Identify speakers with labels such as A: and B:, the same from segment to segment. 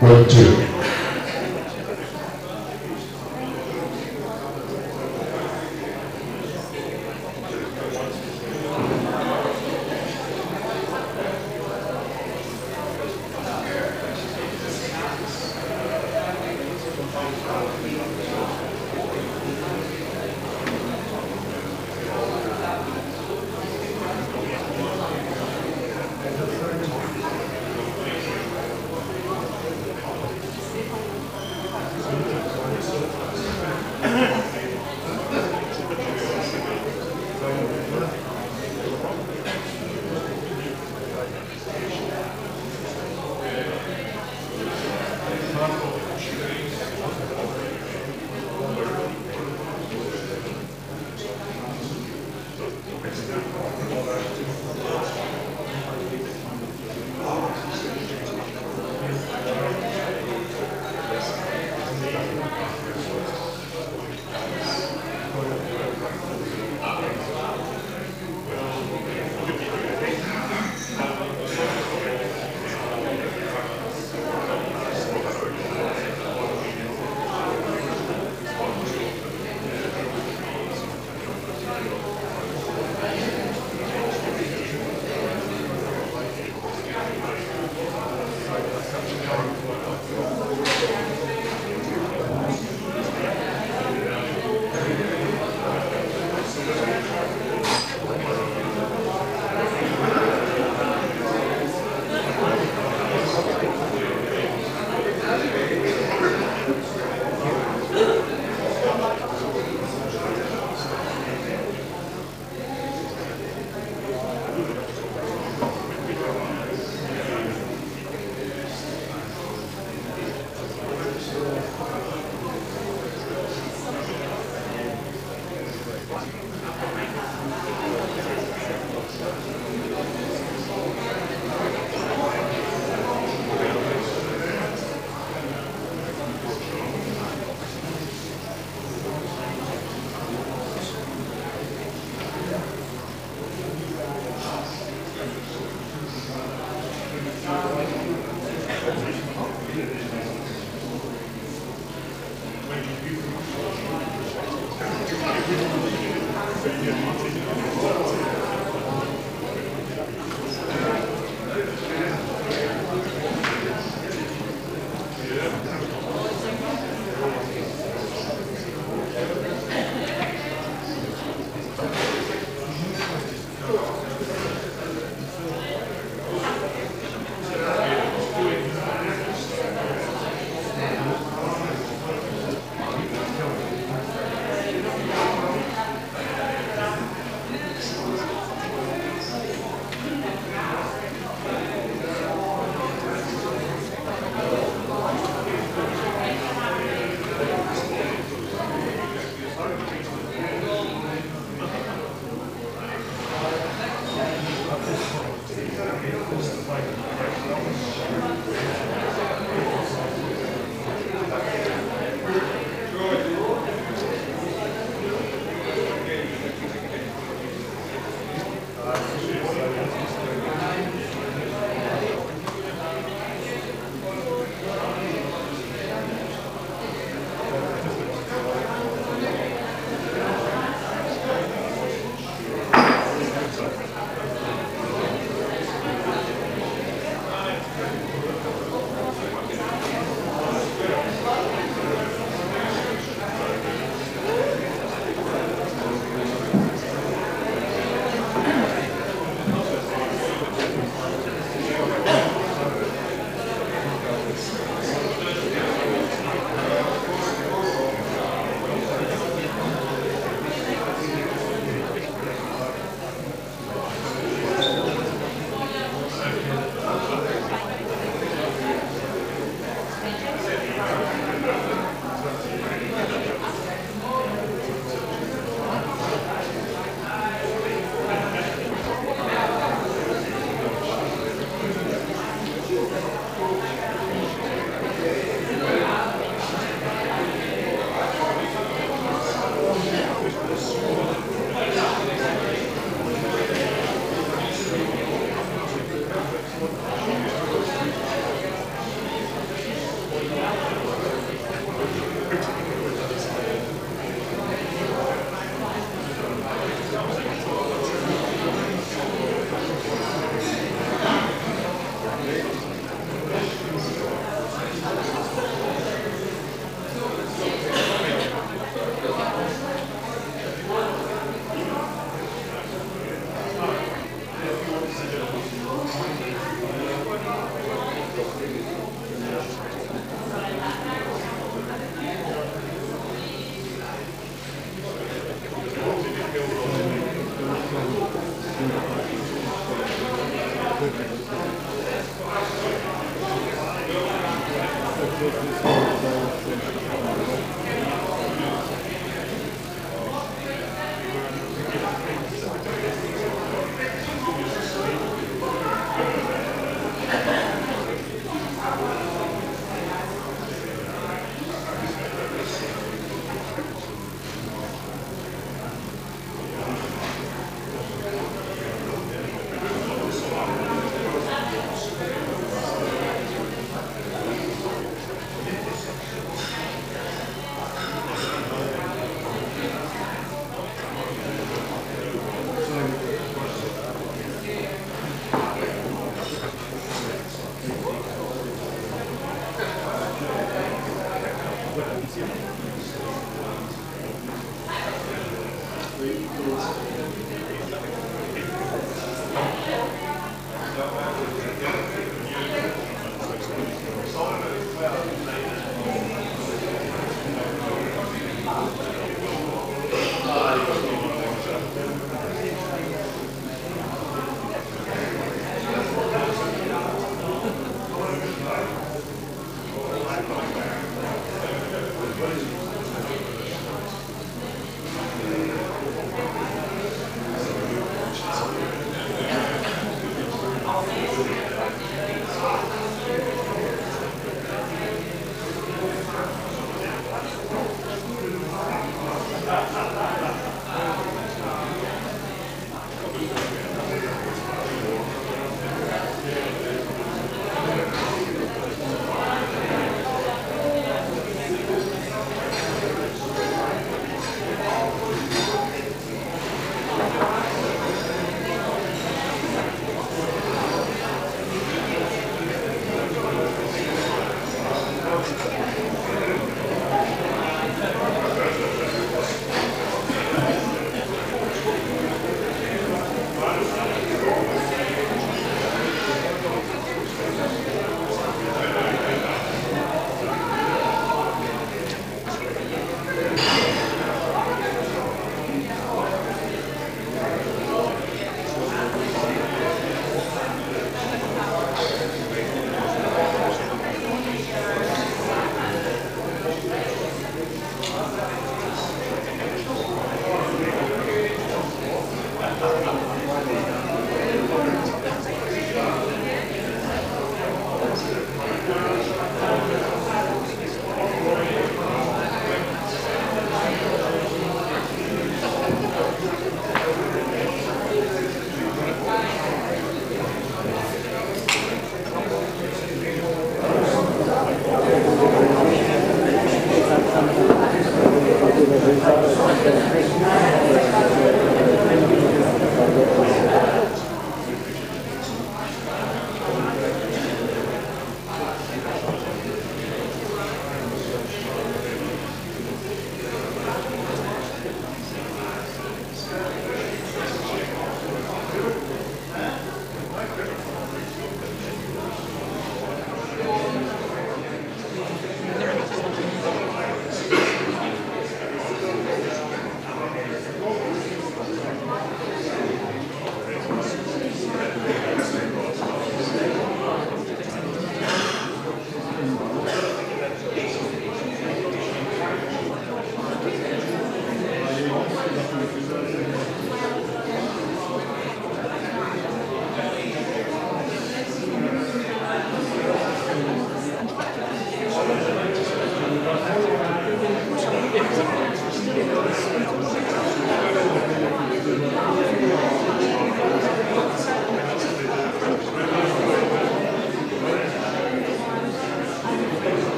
A: One, two.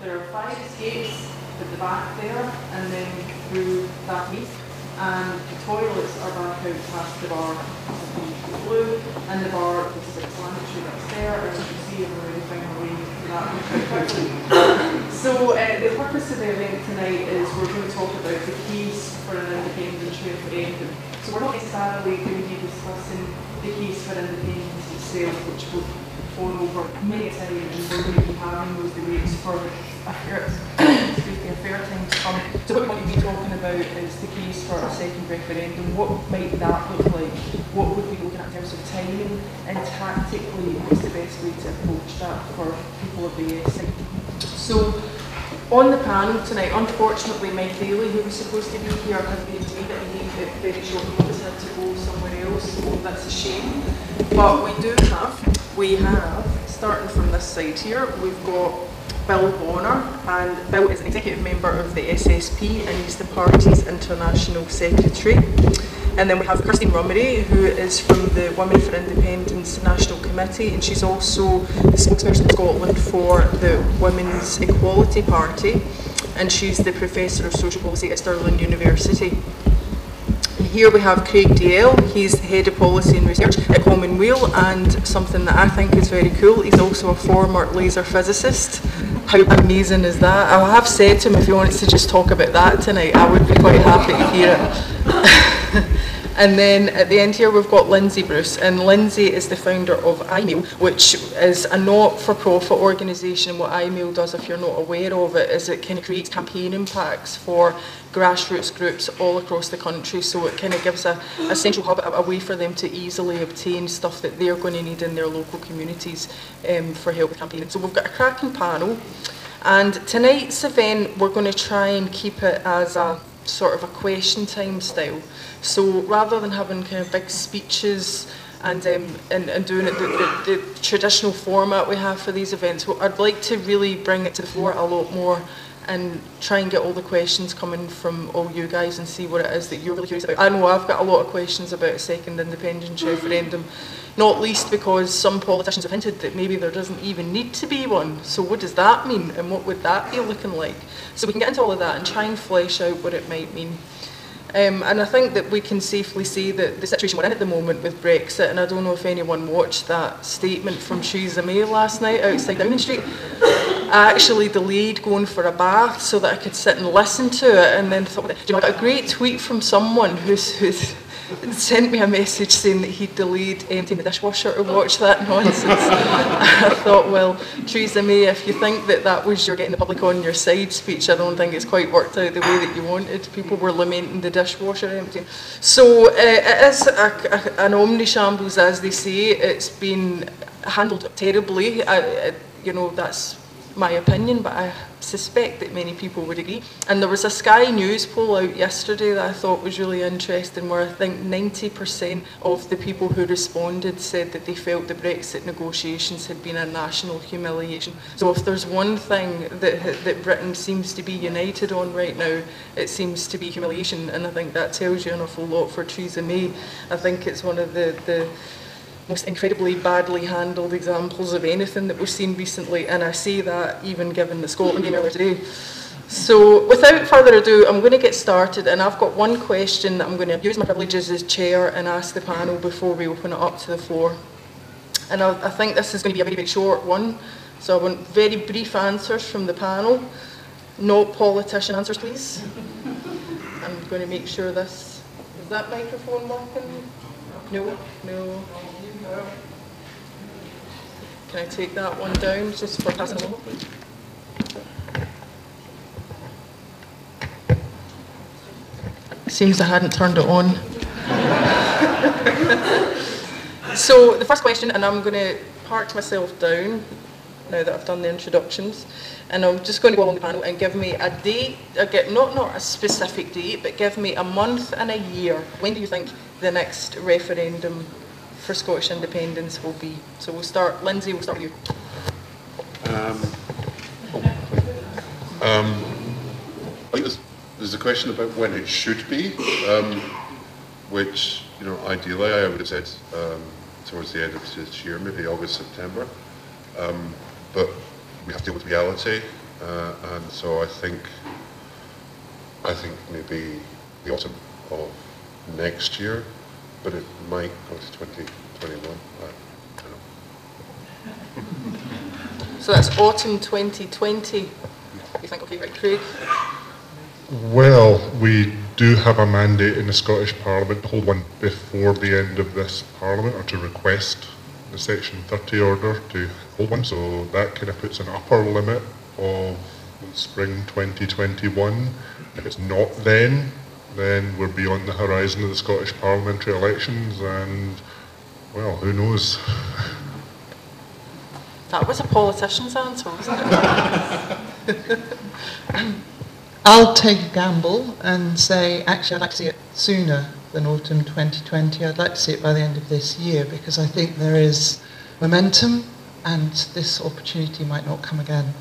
A: There are 5 escapes at the back there and then through that meet, and the toilets are back out past the bar the blue, and the bar is the planetary that's there, and you can see if we're anything away from that quite quickly. So the purpose of the event tonight is we're going to talk about the keys for an independent referendum. So we're not necessarily going to be discussing the keys for independence itself, which will gone over many times, and we're going to be having those debates for a fair time to come. So what we want to be talking about is the case for a second referendum. What might that look like? What would we be looking at in terms of timing, and tactically what's the best way to approach that for people of the yes side? So on the panel tonight, unfortunately Mike Daly, who was supposed to be here, has been delayed and he very short notice had to go somewhere else, so that's a shame. But we have, starting from this side here, we've got Bill Bonner, and Bill is an executive member of the SSP and he's the party's international secretary. And then we have Kirsten Rummery, who is from the Women for Independence National Committee, and she's also the spokesperson in Scotland for the Women's Equality Party, and she's the Professor of Social Policy at Stirling University. And here we have Craig DL, he's the Head of Policy and Research at Commonweal, and something that I think is very cool, he's also a former laser physicist. How amazing is that? I have said to him if he wants to just talk about that tonight, I would be quite happy to hear it. And then at the end here we've got Lindsay Bruce, and Lindsay is the founder of iMail, which is a not-for-profit organisation. What iMail does, if you're not aware of it, is it kind of creates campaigning packs for grassroots groups all across the country, so it kind of gives a central hub, a way for them to easily obtain stuff that they're going to need in their local communities for help with campaigning. So we've got a cracking panel, and tonight's event we're going to try and keep it as a sort of a question time style. So rather than having kind of big speeches and doing it the traditional format we have for these events. Well, I'd like to really bring it to the fore a lot more and try and get all the questions coming from all you guys and see what it is that you're really curious about. I know I've got a lot of questions about a second independence referendum, not least because some politicians have hinted that maybe there doesn't even need to be one. So what does that mean, and what would that be looking like? So we can get into all of that and try and flesh out what it might mean. And I think that we can safely say that the situation we're in at the moment with Brexit, and I don't know if anyone watched that statement from Theresa May last night outside Downing Street. I actually delayed going for a bath so that I could sit and listen to it, and then thought, you know, I got a great tweet from someone who's sent me a message saying that he delayed emptying the dishwasher to watch that nonsense. I thought, well, Theresa May, if you think that that was your getting the public on your side speech, I don't think it's quite worked out the way that you wanted. People were lamenting the dishwasher emptying. So it is an omni-shambles, as they say. It's been handled terribly. You know, that's my opinion, but I suspect that many people would agree. And there was a Sky News poll out yesterday that I thought was really interesting, where I think 90% of the people who responded said that they felt the Brexit negotiations had been a national humiliation. So if there's one thing that Britain seems to be united on right now, it seems to be humiliation, and I think that tells you an awful lot for Theresa May. I think it's one of the most incredibly badly handled examples of anything that we've seen recently, and I say that even given the Scotland game earlier today. So without further ado, I'm going to get started, and I've got one question that I'm going to use my privileges as chair and ask the panel before we open it up to the floor. And I think this is going to be a very, very short one, so I want very brief answers from the panel. No politician answers, please. I'm going to make sure is that microphone working? No, no. Can I take that one down just for passing along? Seems I hadn't turned it on. So the first question, and I'm going to park myself down now that I've done the introductions, and I'm just going to go along the panel and give me a date, not a specific date, but give me a month and a year. When do you think the next referendum for Scottish independence will be? So we'll start, Lindsay, we'll start with you.
B: I think there's a question about when it should be, which, you know, ideally I would have said towards the end of this year, maybe August, September. But we have to deal with reality, and so I think maybe the autumn of next year, but it might go to 2021. I don't know.
A: So that's autumn 2020. You think, okay, right, Craig?
C: Well, we do have a mandate in the Scottish Parliament to hold one before the end of this Parliament, or to request the Section 30 order to hold one, so that kind of puts an upper limit of spring 2021. If it's not then we're beyond the horizon of the Scottish parliamentary elections, and, well, who knows?
A: That was a politician's answer, wasn't it?
D: I'll take a gamble and say, actually, I'd like to see it sooner than autumn 2020. I'd like to see it by the end of this year, because I think there is momentum and this opportunity might not come again.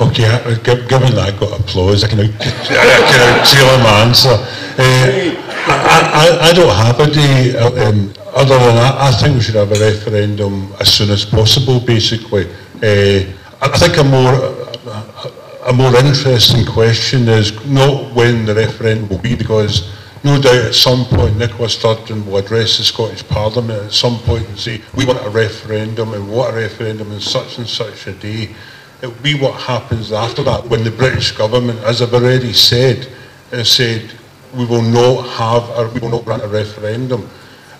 E: Okay, given that I got applause, I can tailor my answer. I don't have a day other than that. I think we should have a referendum as soon as possible, basically. I think a more interesting question is not when the referendum will be, because no doubt at some point Nicola Sturgeon will address the Scottish Parliament at some point and say, we want a referendum, and we want a referendum on such and such a day. It will be what happens after that, when the British government, as I've already said, has said we will not grant a referendum.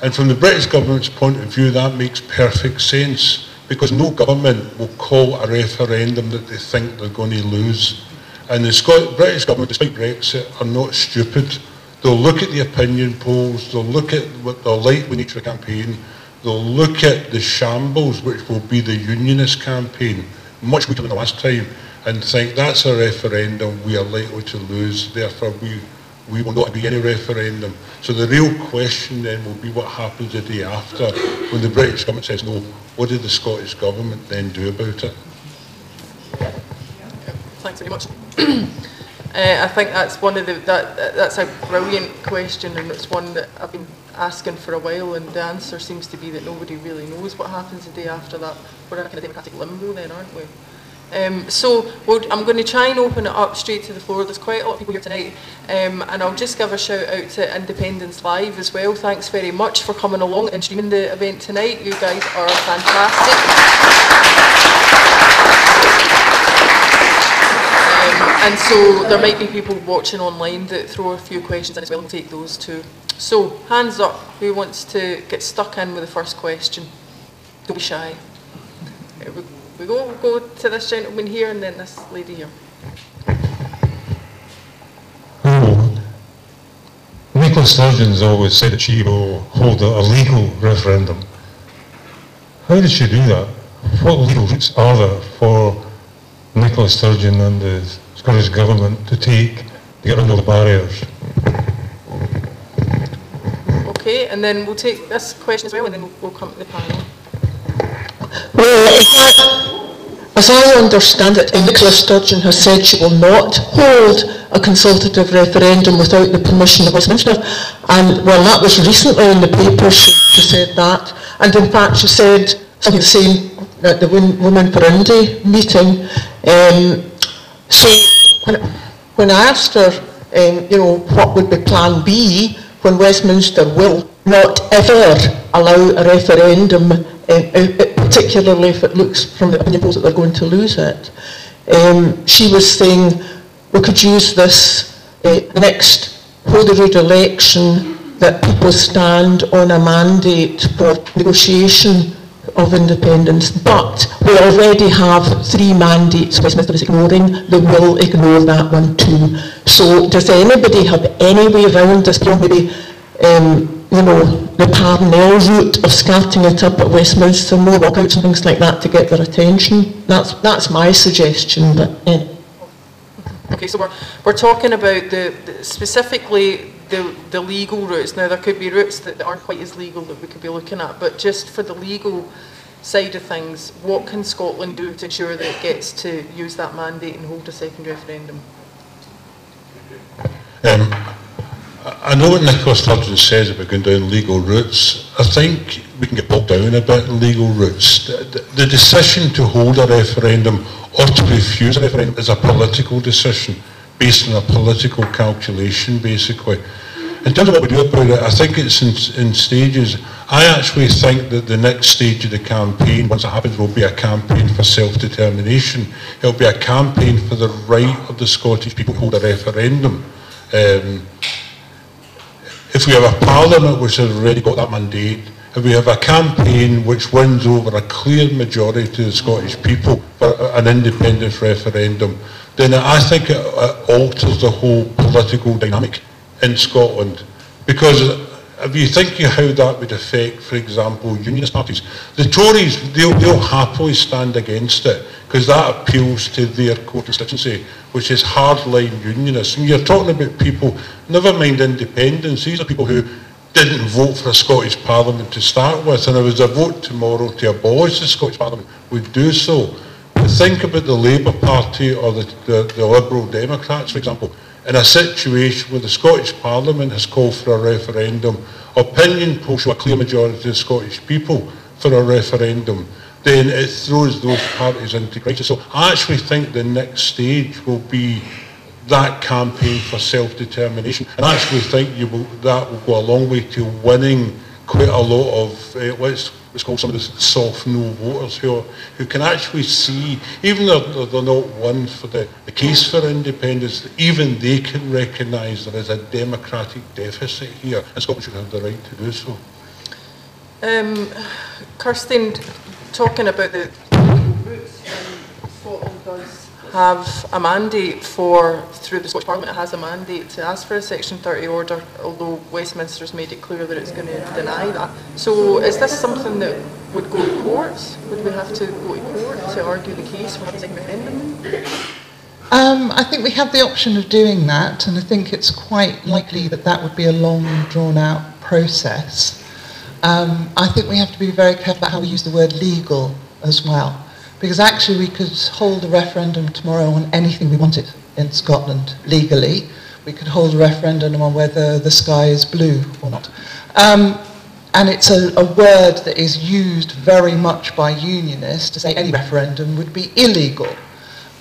E: And from the British government's point of view, that makes perfect sense, because no government will call a referendum that they think they're going to lose. And the British government, despite Brexit, are not stupid. They'll look at the opinion polls, they'll look at what they're like with each campaign, they'll look at the shambles, which will be the unionist campaign, much weaker than the last time, and think that's a referendum we are likely to lose, therefore we we will not be any referendum. So the real question then will be what happens the day after when the British government says no. What did the Scottish government then do about it?
F: Thanks very much. I think that's one of that's a brilliant question, and it's one that I've been asking for a while, and the answer seems to be that nobody really knows what happens the day after that. We're in a kind of democratic limbo then, aren't we? I'm going to try and open it up straight to the floor. There's quite a lot of people here tonight, and I'll just give a shout out to Independence Live as well. Thanks very much for coming along and streaming the event tonight. You guys are fantastic. And so there might be people watching online that throw a few questions in as well, and we'll take those too. So, hands up, who wants to get stuck in with the first question? Don't be shy. Here we go. We'll go to this gentleman here and then this lady here.
G: Hello. Nicola Sturgeon's always said that she will hold a legal referendum. How did she do that? What legal routes are there for Nicola Sturgeon and the Scottish Government to take to get rid of the barriers?
F: Okay, and then we'll take this question as well, and then we'll come to the panel.
H: Well, as I understand it, Nicola Sturgeon has said she will not hold a consultative referendum without the permission of Westminster. And, well, that was recently in the paper, she said that. And in fact, she said something the same at the Women for Indy meeting. So when I asked her, what would be plan B when Westminster will not ever allow a referendum, particularly if it looks from the opinion polls that they're going to lose it, she was saying we could use this next Holyrood election that people stand on a mandate for negotiation of independence, but we already have 3 mandates Westminster is ignoring. They will ignore that one too. So does anybody have any way around this, maybe the parallel route of starting it up at Westminster, more walkouts and things like that to get their attention? That's my suggestion. But
F: okay, so we're talking about specifically the legal routes. Now there could be routes that aren't quite as legal that we could be looking at, but just for the legal side of things, what can Scotland do to ensure that it gets to use that mandate and hold a second referendum?
E: I know what Nicola Sturgeon says about going down legal routes. I think we can get bogged down a bit in legal routes. The decision to hold a referendum or to refuse a referendum is a political decision based on a political calculation, basically. In terms of what we do about it, I think it's in stages. I actually think that the next stage of the campaign, once it happens, will be a campaign for self-determination. It'll be a campaign for the right of the Scottish people to hold a referendum. If we have a parliament which has already got that mandate, if we have a campaign which wins over a clear majority of the Scottish people for an independence referendum, then I think it alters the whole political dynamic in Scotland. Because if you think of how that would affect, for example, unionist parties, the Tories, they'll happily stand against it because that appeals to their core constituency, which is hardline unionists. And you're talking about people, never mind independence, these are people who didn't vote for a Scottish Parliament to start with, and if there was a vote tomorrow to abolish the Scottish Parliament, would do so. But think about the Labour Party or the Liberal Democrats, for example. In a situation where the Scottish Parliament has called for a referendum, opinion polls show a clear majority of the Scottish people for a referendum, then it throws those parties into crisis. So I actually think the next stage will be that campaign for self-determination. And I actually think that will go a long way to winning quite a lot of, let's call some of the soft no voters who can actually see, even though they're not one for the case for independence, even they can recognise there is a democratic deficit here, and Scotland should have the right to do so.
F: Kirsten, talking about the routes, Scotland does have a mandate through the Scottish Parliament, it has a mandate to ask for a Section 30 order, although Westminster's made it clear that it's going to deny that. So is this something that would go to court? Would we have to go to court to argue the case for having a second referendum?
D: I think we have the option of doing that, and I think it's quite likely that that would be a long, drawn-out process. I think we have to be very careful about how we use the word legal as well, because actually we could hold a referendum tomorrow on anything we wanted in Scotland legally. We could hold a referendum on whether the sky is blue or not. And it's a word that is used very much by unionists to say any referendum would be illegal.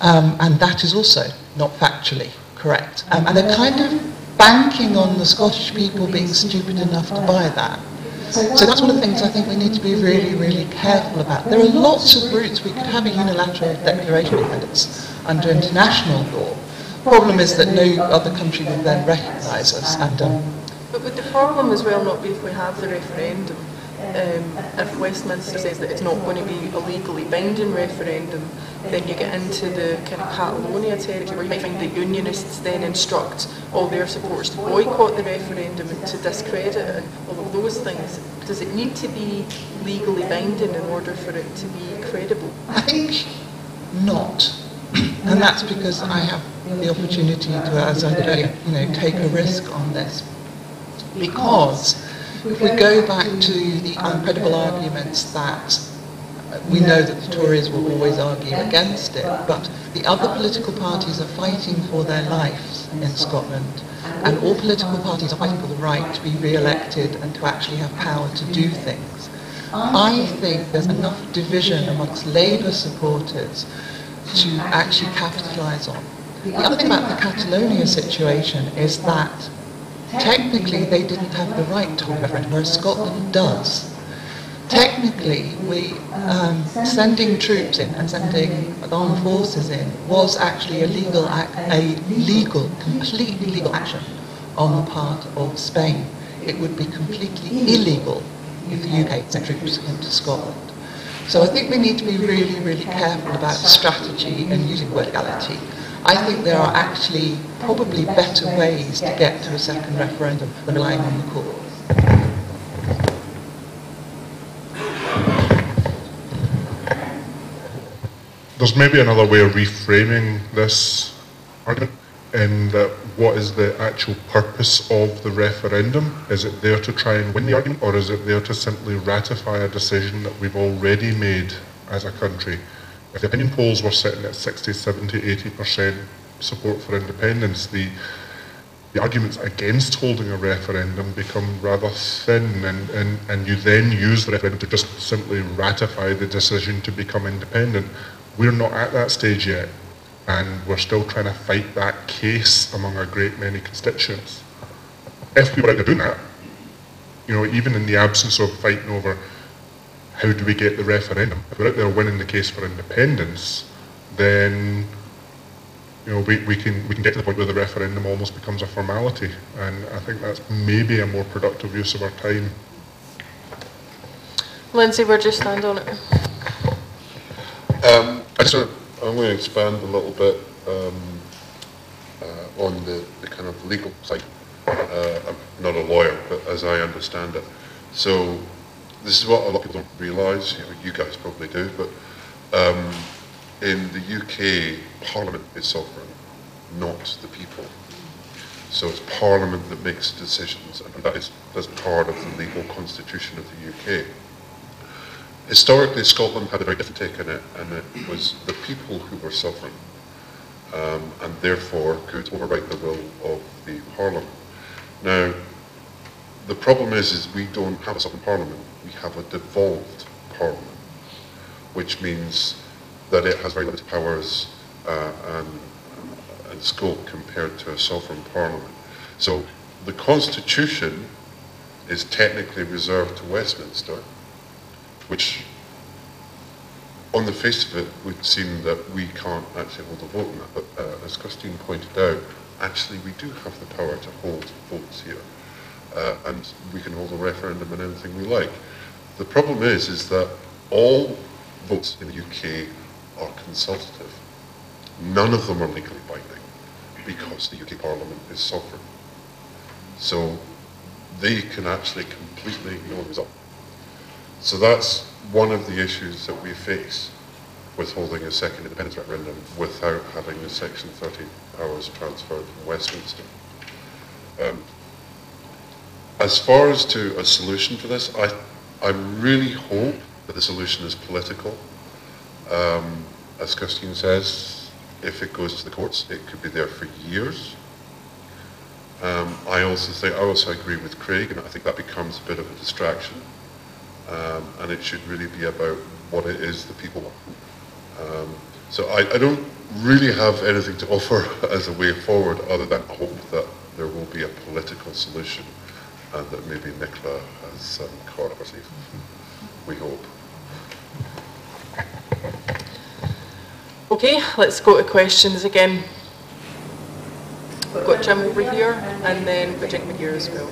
D: And that is also not factually correct. And they're kind of banking on the Scottish people being stupid enough to buy that. So that's one of the things I think we need to be really, really careful about. There are lots of routes. We could have a unilateral declaration of independence under international law. The problem is that no other country will then recognise us.
F: But would the problem as well not be if we have the referendum? If Westminster says that it's not going to be a legally binding referendum, then you get into the kind of Catalonia territory where you might find that unionists then instruct all their supporters to boycott the referendum and to discredit it and all of those things. Does it need to be legally binding in order for it to be credible?
D: I think not. And that's because I have the opportunity to, as I said earlier, take a risk on this. Because if we go back to the incredible arguments that we know that the Tories will always argue against it, but the other political parties are fighting for their lives in Scotland, and all political parties are fighting for the right to be re-elected and to actually have power to do things. I think there's enough division amongst Labour supporters to actually capitalise on. The other thing about the Catalonia situation is that technically they didn't have the right to hold a referendum, whereas Scotland does. Technically, sending troops in and sending armed forces in was actually a completely legal action on the part of Spain. It would be completely illegal if the UK sent troops into Scotland. So I think we need to be really, really careful about strategy and using the word legality. I think there are actually probably better ways to get to a second referendum than relying on the court.
C: There's maybe another way of reframing this argument in that what is the actual purpose of the referendum? Is it there to try and win the argument, or is it there to simply ratify a decision that we've already made as a country? If the opinion polls were sitting at 60, 70, 80% support for independence, the arguments against holding a referendum become rather thin, and you then use the referendum to just simply ratify the decision to become independent. We're not at that stage yet, and we're still trying to fight that case among a great many constituents. If we were out there doing that, even in the absence of fighting over how do we get the referendum, if we're out there winning the case for independence, then we can get to the point where the referendum almost becomes a formality, and I think that's maybe a more productive use of our time.
F: Lindsay, where'd you stand on it?
B: I'm going to expand a little bit on the kind of legal side. I'm not a lawyer, but as I understand it. So this is what a lot of people don't realise, you guys probably do, but in the UK, Parliament is sovereign, not the people. So it's Parliament that makes decisions, and that's part of the legal constitution of the UK. Historically, Scotland had a very different take on it, and it was the people who were sovereign, and therefore could override the will of the Parliament. Now, the problem is we don't have a sovereign Parliament, we have a devolved Parliament, which means that it has very limited powers and scope compared to a sovereign Parliament. So the Constitution is technically reserved to Westminster, which on the face of it would seem that we can't actually hold a vote on that, but as Christine pointed out, actually we do have the power to hold votes here, and we can hold a referendum on anything we like. The problem is that all votes in the UK are consultative. None of them are legally binding because the UK Parliament is sovereign. So they can actually completely ignore the result. So that's one of the issues that we face. with holding a second independence referendum without having the Section 30 powers transferred from Westminster. As far as to a solution for this, I really hope that the solution is political. As Christine says, if it goes to the courts, it could be there for years. I also agree with Craig, and I think that becomes a bit of a distraction. And it should really be about what it is the people want. So I don't really have anything to offer as a way forward other than hope that there will be a political solution and that maybe Nicola has caught up her sleeve. We hope.
F: Okay, let's go to questions again. We've got Jim over here and then Virginia here as well.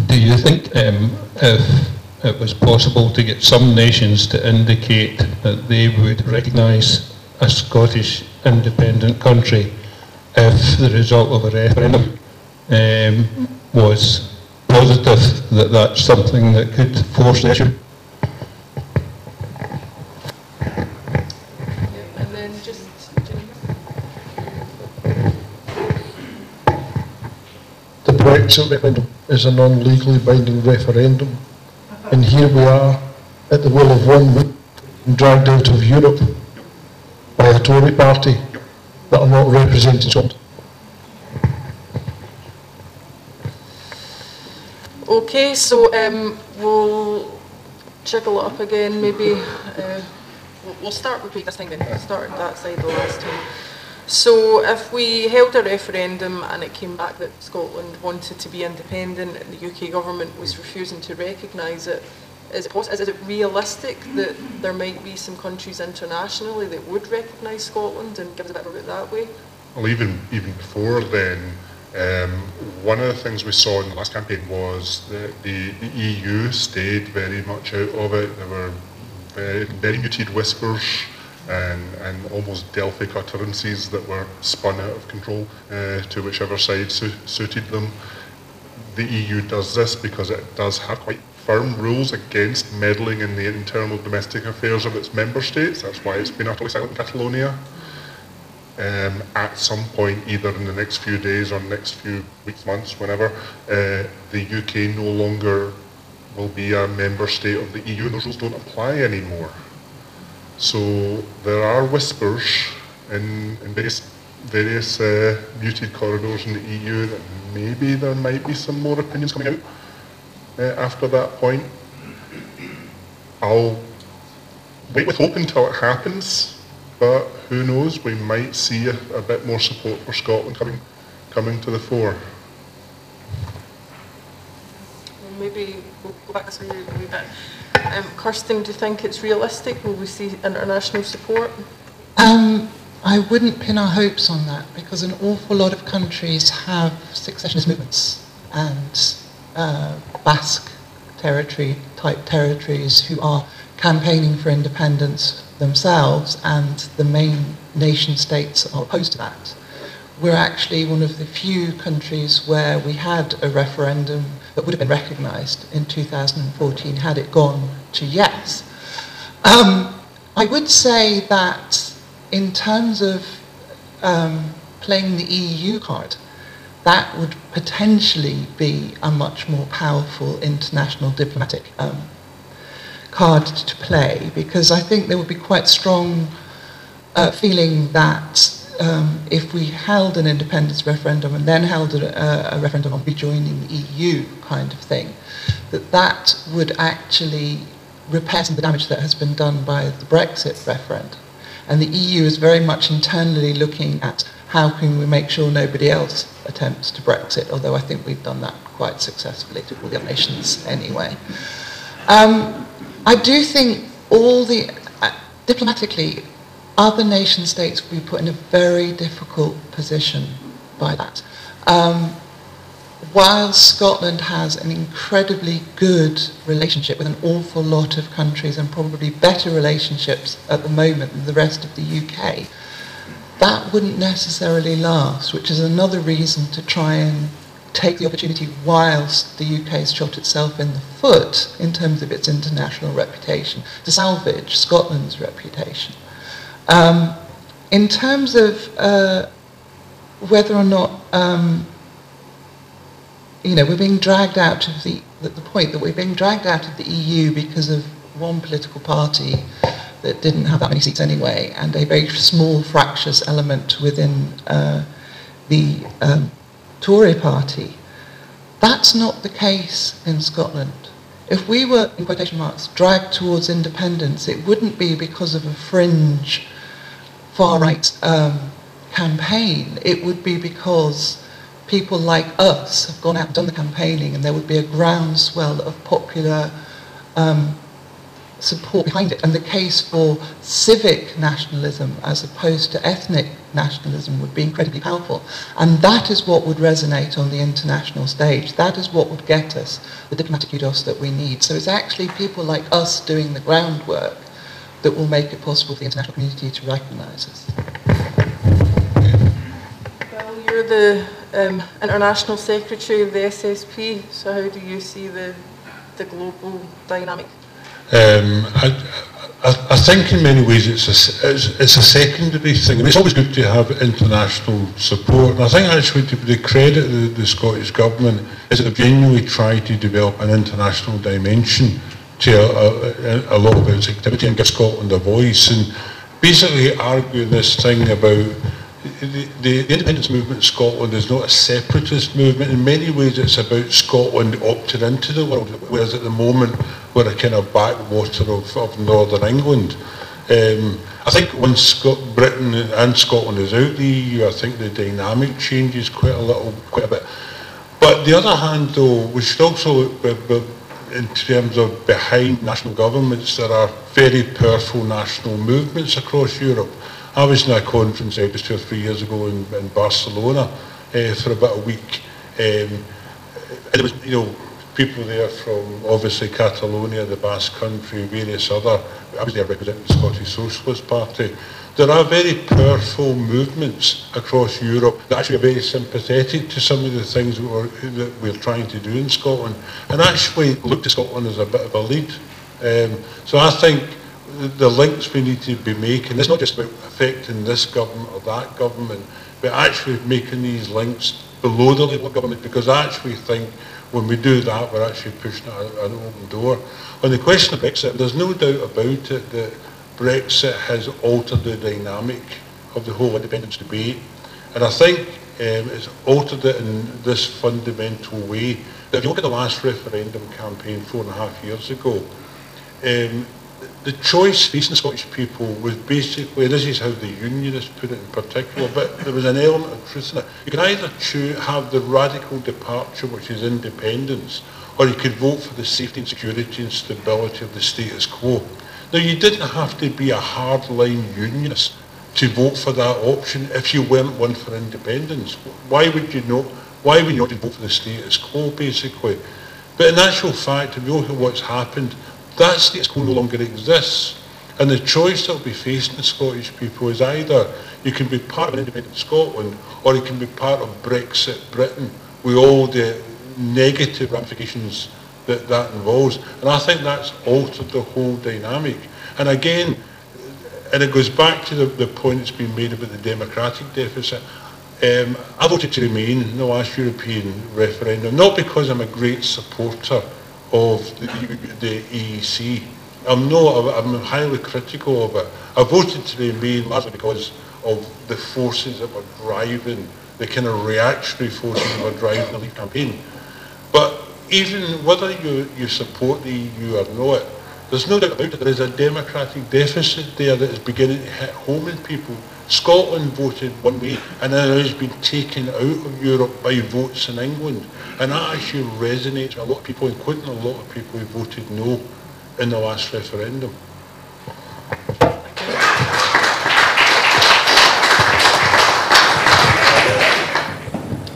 G: Do you think if it was possible to get some nations to indicate that they would recognise a Scottish independent country if the result of a referendum was positive, that that's something that could force the issue?
F: And then just
I: The Brexit referendum is a non-legally binding referendum, and here we are at the will of one week, dragged out of Europe by a Tory party that are not representing Scotland.
F: okay, so we'll jiggle it up again. Maybe we'll start with this thing then. We'll start at that side the last time. So if we held a referendum and it came back that Scotland wanted to be independent and the UK government was refusing to recognise it, is it realistic that there might be some countries internationally that would recognise Scotland and give us a bit of a route that way?
C: Well, even before then, one of the things we saw in the last campaign was that the EU stayed very much out of it. There were very muted whispers and almost Delphic utterances that were spun out of control to whichever side suited them. The EU does this because it does have quite firm rules against meddling in the internal domestic affairs of its member states. That's why it's been utterly silent in Catalonia. At some point, either in the next few days or next few weeks, months, whenever, the UK no longer will be a member state of the EU. Those rules don't apply anymore. So there are whispers in various muted corridors in the EU that maybe there might be some more opinions coming out after that point. I'll wait with hope until it happens, but who knows, we might see a bit more support for Scotland coming to the fore.
F: Maybe we'll go back to you a wee bit. Kirsten, do you think it's realistic? Will we see international support?
D: I wouldn't pin our hopes on that because an awful lot of countries have successionist movements and Basque territory type territories who are campaigning for independence themselves, and the main nation states are opposed to that. We're actually one of the few countries where we had a referendum that would have been recognised in 2014 had it gone to yes. I would say that in terms of playing the EU card, that would potentially be a much more powerful international diplomatic card to play, because I think there would be quite strong feeling that if we held an independence referendum and then held a referendum on rejoining the EU kind of thing, that would actually repair some of the damage that has been done by the Brexit referendum. And the EU is very much internally looking at how can we make sure nobody else attempts to Brexit, although I think we've done that quite successfully to all the other nations anyway. I do think all the, diplomatically, other nation states will be put in a very difficult position by that. While Scotland has an incredibly good relationship with an awful lot of countries and probably better relationships at the moment than the rest of the UK, that wouldn't necessarily last, which is another reason to try and take the opportunity whilst the UK has shot itself in the foot in terms of its international reputation, to salvage Scotland's reputation. In terms of whether or not, we're being dragged out of the point that we're being dragged out of the EU because of one political party that didn't have that many seats anyway, and a very small fractious element within the Tory party. That's not the case in Scotland. If we were, in quotation marks, dragged towards independence, it wouldn't be because of a fringe far-right campaign. It would be because people like us have gone out and done the campaigning, and there would be a groundswell of popular support behind it. And the case for civic nationalism as opposed to ethnic nationalism would be incredibly powerful. And that is what would resonate on the international stage. That is what would get us the diplomatic kudos that we need. So it's actually people like us doing the groundwork that will make it possible for the international community to recognise us.
F: Well, you're the International Secretary of the SSP, so how do you see the global dynamic?
E: I think in many ways it's a secondary thing. I mean, it's always good to have international support, and I think actually to the credit of the Scottish Government is that they've genuinely tried to develop an international dimension to a lot of its activity and give Scotland a voice, and basically argue this thing about the independence movement in Scotland is not a separatist movement. In many ways it's about Scotland opting into the world, whereas at the moment we're a kind of backwater of Northern England. I think once Britain and Scotland is out of the EU, I think the dynamic changes quite a bit. But on the other hand though, we should also look in terms of behind national governments, there are very powerful national movements across Europe. I was in a conference just 2 or 3 years ago in Barcelona for about a week. And there was, people there from obviously Catalonia, the Basque Country, various other. I was there representing the Scottish Socialist Party. There are very powerful movements across Europe that actually are very sympathetic to some of the things that we're trying to do in Scotland, and actually look to Scotland as a bit of a lead. So I think the links we need to be making, it's not just about affecting this government or that government, but actually making these links below the level of government, because I actually think when we do that, we're actually pushing an open door. On the question of Brexit, there's no doubt about it that Brexit has altered the dynamic of the whole independence debate. And I think it's altered it in this fundamental way. That if you look at the last referendum campaign 4.5 years ago, the choice facing the Scottish people was basically, this is how the Unionists put it in particular, but there was an element of truth in it. You can either have the radical departure, which is independence, or you could vote for the safety and security and stability of the status quo. Now, you didn't have to be a hardline Unionist to vote for that option if you weren't one for independence. Why would you not vote for the status quo, basically? But in actual fact, if you look at what's happened, that status quo no longer exists. And the choice that will be facing the Scottish people is either you can be part of an independent Scotland, or you can be part of Brexit Britain, with all the negative ramifications that involves. And I think that's altered the whole dynamic. And again, and it goes back to the point that's been made about the democratic deficit. I voted to remain in the last European referendum, not because I'm a great supporter of the EEC. I'm highly critical of it. I voted to remain largely because of the forces that were driving, the kind of reactionary forces that were driving the Leave campaign. But even whether you support the EU or not, there's no doubt about it, there is a democratic deficit there that is beginning to hit home in people. Scotland voted one way, and then it has been taken out of Europe by votes in England. And that actually resonates with a lot of people, including a lot of people who voted no in the last referendum.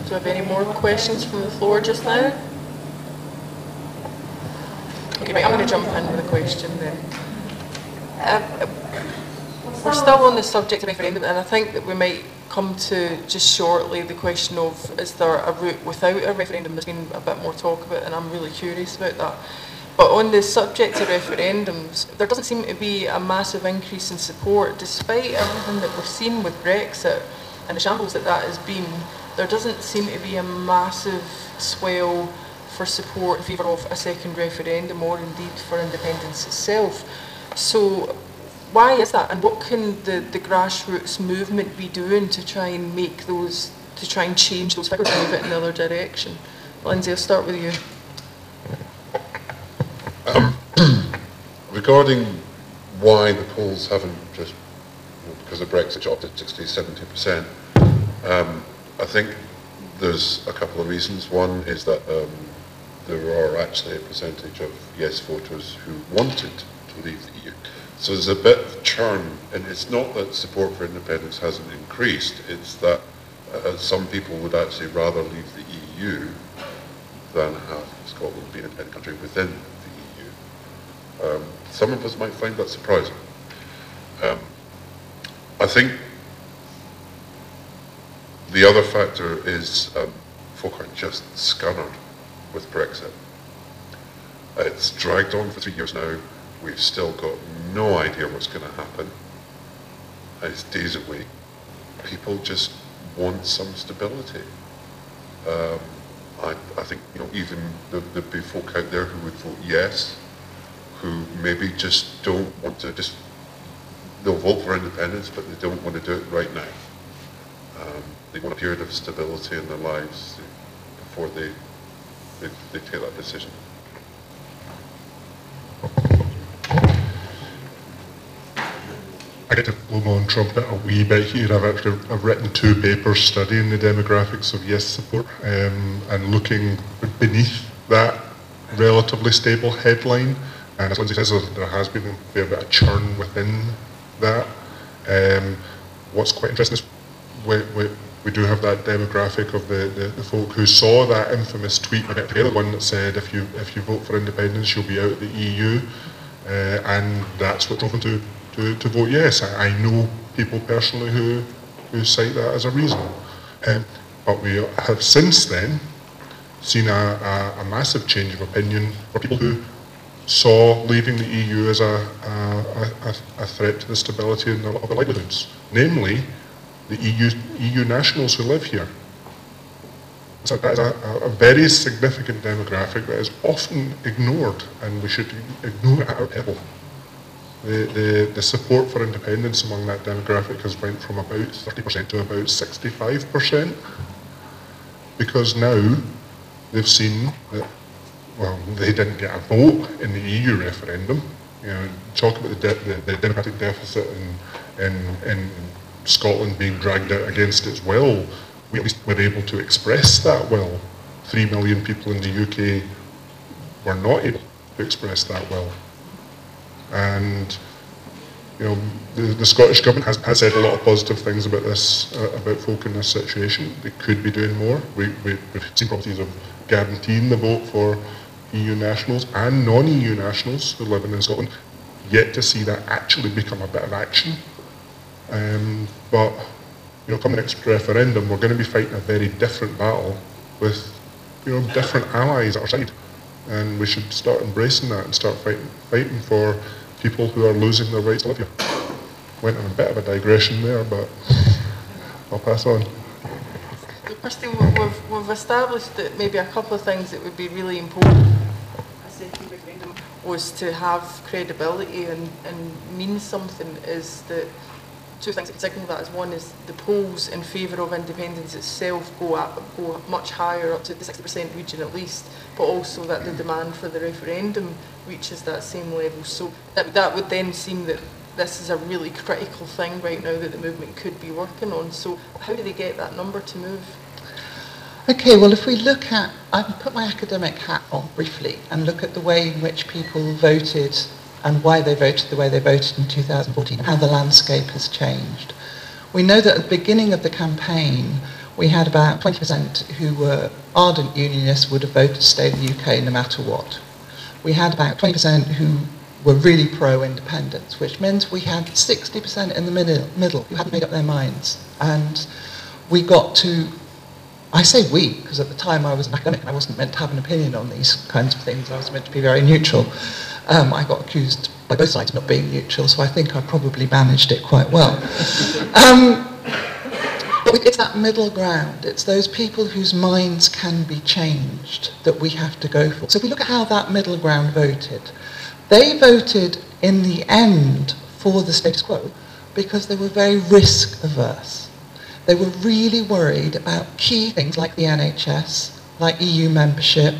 F: Do you have any more questions from the floor just now? Okay, right, I'm going to jump in with a question then. We're we're still on the subject of referendum, and I think that we might come to just shortly the question of, is there a route without a referendum? There's been a bit more talk about, and I'm really curious about that. But on the subject of referendums, there doesn't seem to be a massive increase in support, despite everything that we've seen with Brexit and the shambles that has been. There doesn't seem to be a massive swell for support in favour of a second referendum, or indeed for independence itself. So why is that, and what can the grassroots movement be doing to try and make those, to try and change those figures and move it in the other direction? Lindsay, I'll start with you.
B: Regarding why the polls haven't just, because of Brexit, dropped at 60-70%, I think there's a couple of reasons. One is that there are actually a percentage of yes voters who wanted to leave the EU. So there's a bit of churn, and it's not that support for independence hasn't increased, it's that some people would actually rather leave the EU than have Scotland be an independent country within the EU. Some of us might find that surprising. I think the other factor is folk are just scunnered with Brexit. It's dragged on for 3 years now. We've still got no idea what's going to happen. It's days away. People just want some stability. I think, you know, even there'd be folk out there who would vote yes, who maybe just don't want to, they'll vote for independence, but they don't want to do it right now. They want a period of stability in their lives before they take that decision.
C: I get to blow my own trumpet a wee bit here. I've written 2 papers studying the demographics of yes support and looking beneath that relatively stable headline. And as Lindsay says, there has been a fair bit of churn within that. What's quite interesting is we do have that demographic of the folk who saw that infamous tweet about the one that said, if you vote for independence, you'll be out of the EU, and that's what drove them to vote yes. I know people personally who cite that as a reason. But we have since then seen a massive change of opinion for people who saw leaving the EU as a threat to the stability of their livelihoods, namely the EU nationals who live here. So that is a very significant demographic that is often ignored, and we should ignore it at our level. The support for independence among that demographic has went from about 30% to about 65%, because now they've seen that, well, they didn't get a vote in the EU referendum. You know, talk about the democratic deficit in Scotland being dragged out against its will. We at least were able to express that will. 3 million people in the UK were not able to express that will. And you know, the Scottish Government has said a lot of positive things about this, about folk in this situation. They could be doing more. We've seen policies of guaranteeing the vote for EU nationals and non-EU nationals who live in Scotland, yet to see that actually become a bit of action. But you know, come the next referendum, we're going to be fighting a very different battle with, you know, different allies at our side, and we should start embracing that and start fighting for people who are losing their rights to live here. Went on a bit of a digression there, but I'll pass on.
F: Kirsty, we've established that maybe a couple of things that would be really important a second referendum was to have credibility and mean something. Is that 2 things that can signal that is, one is the polls in favour of independence itself go much higher, up to the 60% region at least, but also that the demand for the referendum reaches that same level. So that would then seem that this is a really critical thing right now that the movement could be working on. So how do they get that number to move?
D: Okay, well, if we look at, I can put my academic hat on briefly and look at the way in which people voted and why they voted the way they voted in 2014, and how the landscape has changed. We know that at the beginning of the campaign, we had about 20% who were ardent unionists, would have voted to stay in the UK no matter what. We had about 20% who were really pro-independence, which meant we had 60% in the middle who hadn't made up their minds. And we got to, I say we, because at the time I was an academic and I wasn't meant to have an opinion on these kinds of things. I was meant to be very neutral. I got accused by both sides of not being neutral, so I think I probably managed it quite well. But it's that middle ground. It's those people whose minds can be changed that we have to go for. So if we look at how that middle ground voted, they voted in the end for the status quo because they were very risk averse. They were really worried about key things like the NHS, like EU membership,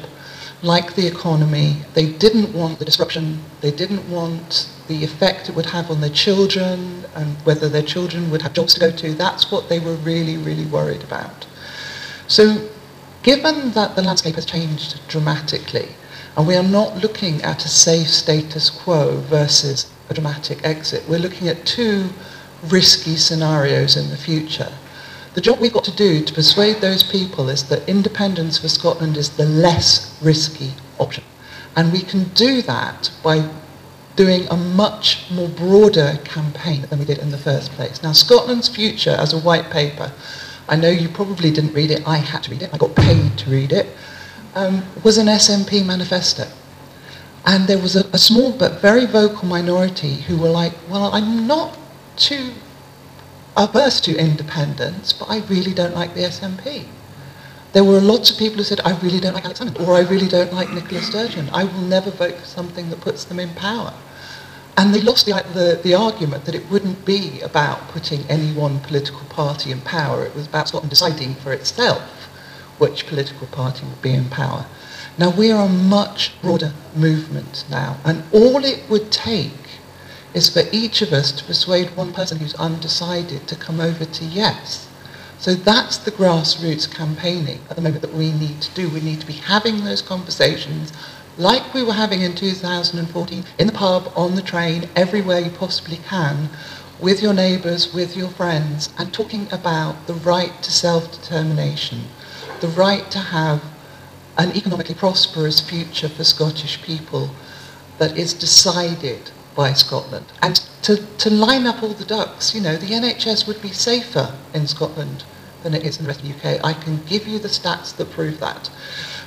D: like the economy. They didn't want the disruption. They didn't want the effect it would have on their children and whether their children would have jobs to go to. That's what they were really, really worried about. So given that the landscape has changed dramatically, and we are not looking at a safe status quo versus a dramatic exit, we're looking at two risky scenarios in the future. The job we've got to do to persuade those people is that independence for Scotland is the less risky option. And we can do that by doing a much more broader campaign than we did in the first place. Now, Scotland's Future as a white paper, I know you probably didn't read it, I had to read it, I got paid to read it, was an SNP manifesto. And there was a small but very vocal minority who were like, well, I'm not too averse to independence, but I really don't like the SNP. There were lots of people who said, I really don't like Alexander, or I really don't like Nicola Sturgeon. I will never vote for something that puts them in power. And they lost the argument that it wouldn't be about putting any one political party in power. It was about Scotland deciding for itself which political party would be in power. Now, we are a much broader movement now, and all it would take is for each of us to persuade one person who's undecided to come over to yes. So that's the grassroots campaigning at the moment that we need to do. We need to be having those conversations like we were having in 2014, in the pub, on the train, everywhere you possibly can, with your neighbours, with your friends, and talking about the right to self-determination, the right to have an economically prosperous future for Scottish people that is decided by Scotland. And to line up all the ducks, you know, the NHS would be safer in Scotland than it is in the rest of the UK. I can give you the stats that prove that.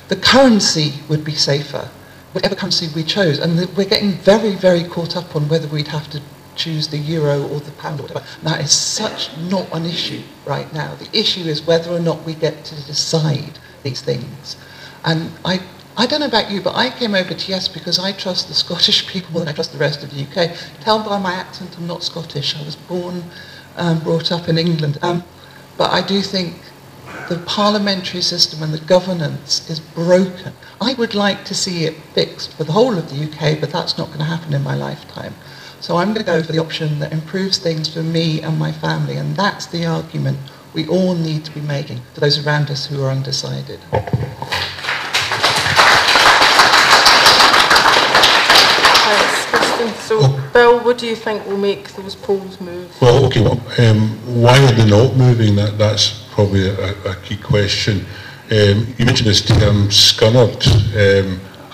D: The currency would be safer, whatever currency we chose. And we're getting very, very caught up on whether we'd have to choose the euro or the pound or whatever. That is such not an issue right now. The issue is whether or not we get to decide these things. And I don't know about you, but I came over to Yes because I trust the Scottish people more than I trust the rest of the UK. Tell by my accent I'm not Scottish. I was born, brought up in England. But I do think the parliamentary system and the governance is broken. I would like to see it fixed for the whole of the UK, but that's not going to happen in my lifetime. So I'm going to go for the option that improves things for me and my family, and that's the argument we all need to be making to those around us who are undecided.
F: So, Bill, what do you think will make those polls move?
E: Well, okay, why are they not moving? That's probably a key question. You mentioned this term scunnered.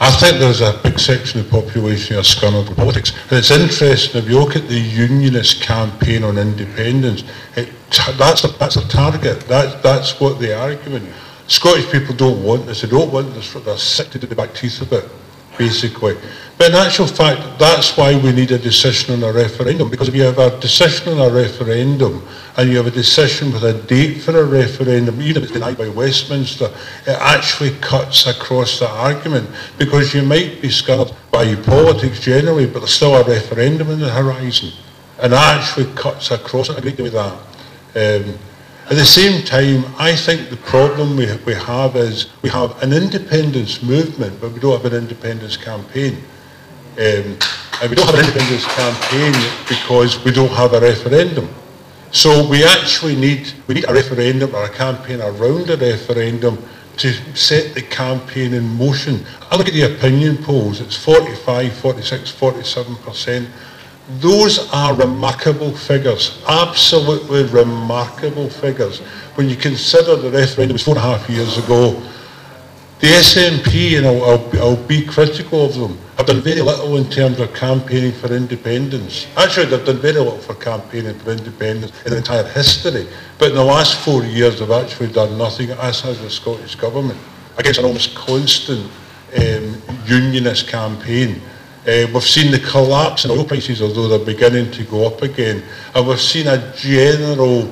E: I think there's a big section of the population who are scunnered in politics. And it's interesting, if you look at the unionist campaign on independence, that's a target. That's what the argument. Scottish people don't want this. They don't want this. They're sick to the back teeth of it, basically. But in actual fact, that's why we need a decision on a referendum, because if you have a decision on a referendum and you have a decision with a date for a referendum, even if it's denied by Westminster, it actually cuts across the argument, because you might be scared by politics generally, but there's still a referendum in the horizon, and that actually cuts across it. I agree with that. At the same time, I think the problem we have is we have an independence movement, but we don't have an independence campaign. And we don't have an independence campaign because we don't have a referendum. So we actually need a referendum or a campaign around a referendum to set the campaign in motion. I look at the opinion polls, it's 45, 46, 47%. Those are remarkable figures, absolutely remarkable figures. When you consider the referendum was 4.5 years ago, The SNP, and I'll be critical of them, have done very little in terms of campaigning for independence. Actually, they've done very little for campaigning for independence in the entire history. But in the last 4 years, they've actually done nothing, as has the Scottish Government, against an almost constant unionist campaign. We've seen the collapse in oil prices, although they're beginning to go up again. And we've seen a general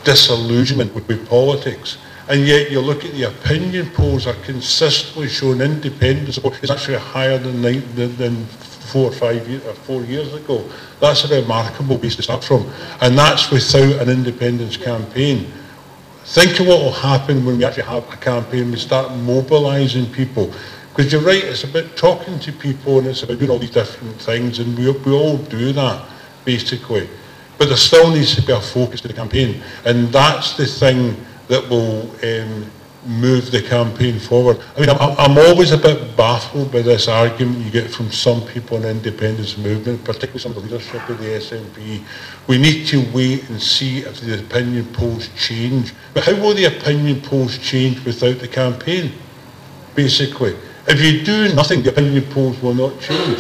E: disillusionment with politics. And yet you look at the opinion polls are consistently showing independence support is actually higher than 4 or 5 years, or 4 years ago. That's a remarkable base to start from. And that's without an independence campaign. Think of what will happen when we actually have a campaign, we start mobilising people. Because you're right, it's about talking to people and it's about doing all these different things, and we all do that, basically. But there still needs to be a focus to the campaign, and that's the thing that will move the campaign forward. I mean, I'm always a bit baffled by this argument you get from some people in the independence movement, particularly some of the leadership of the SNP. We need to wait and see if the opinion polls change. But how will the opinion polls change without the campaign, basically? If you do nothing, the opinion polls will not change.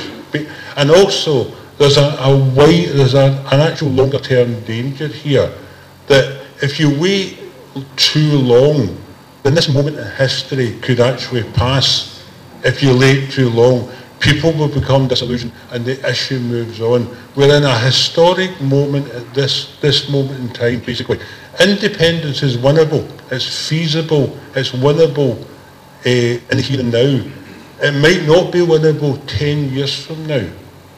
E: And also, there's an actual longer term danger here, that if you wait too long, then this moment in history could actually pass. If you wait too long, people will become disillusioned and the issue moves on. We're in a historic moment at this moment in time, basically. Independence is winnable, it's feasible, it's winnable in the here and now. It might not be winnable 10 years from now.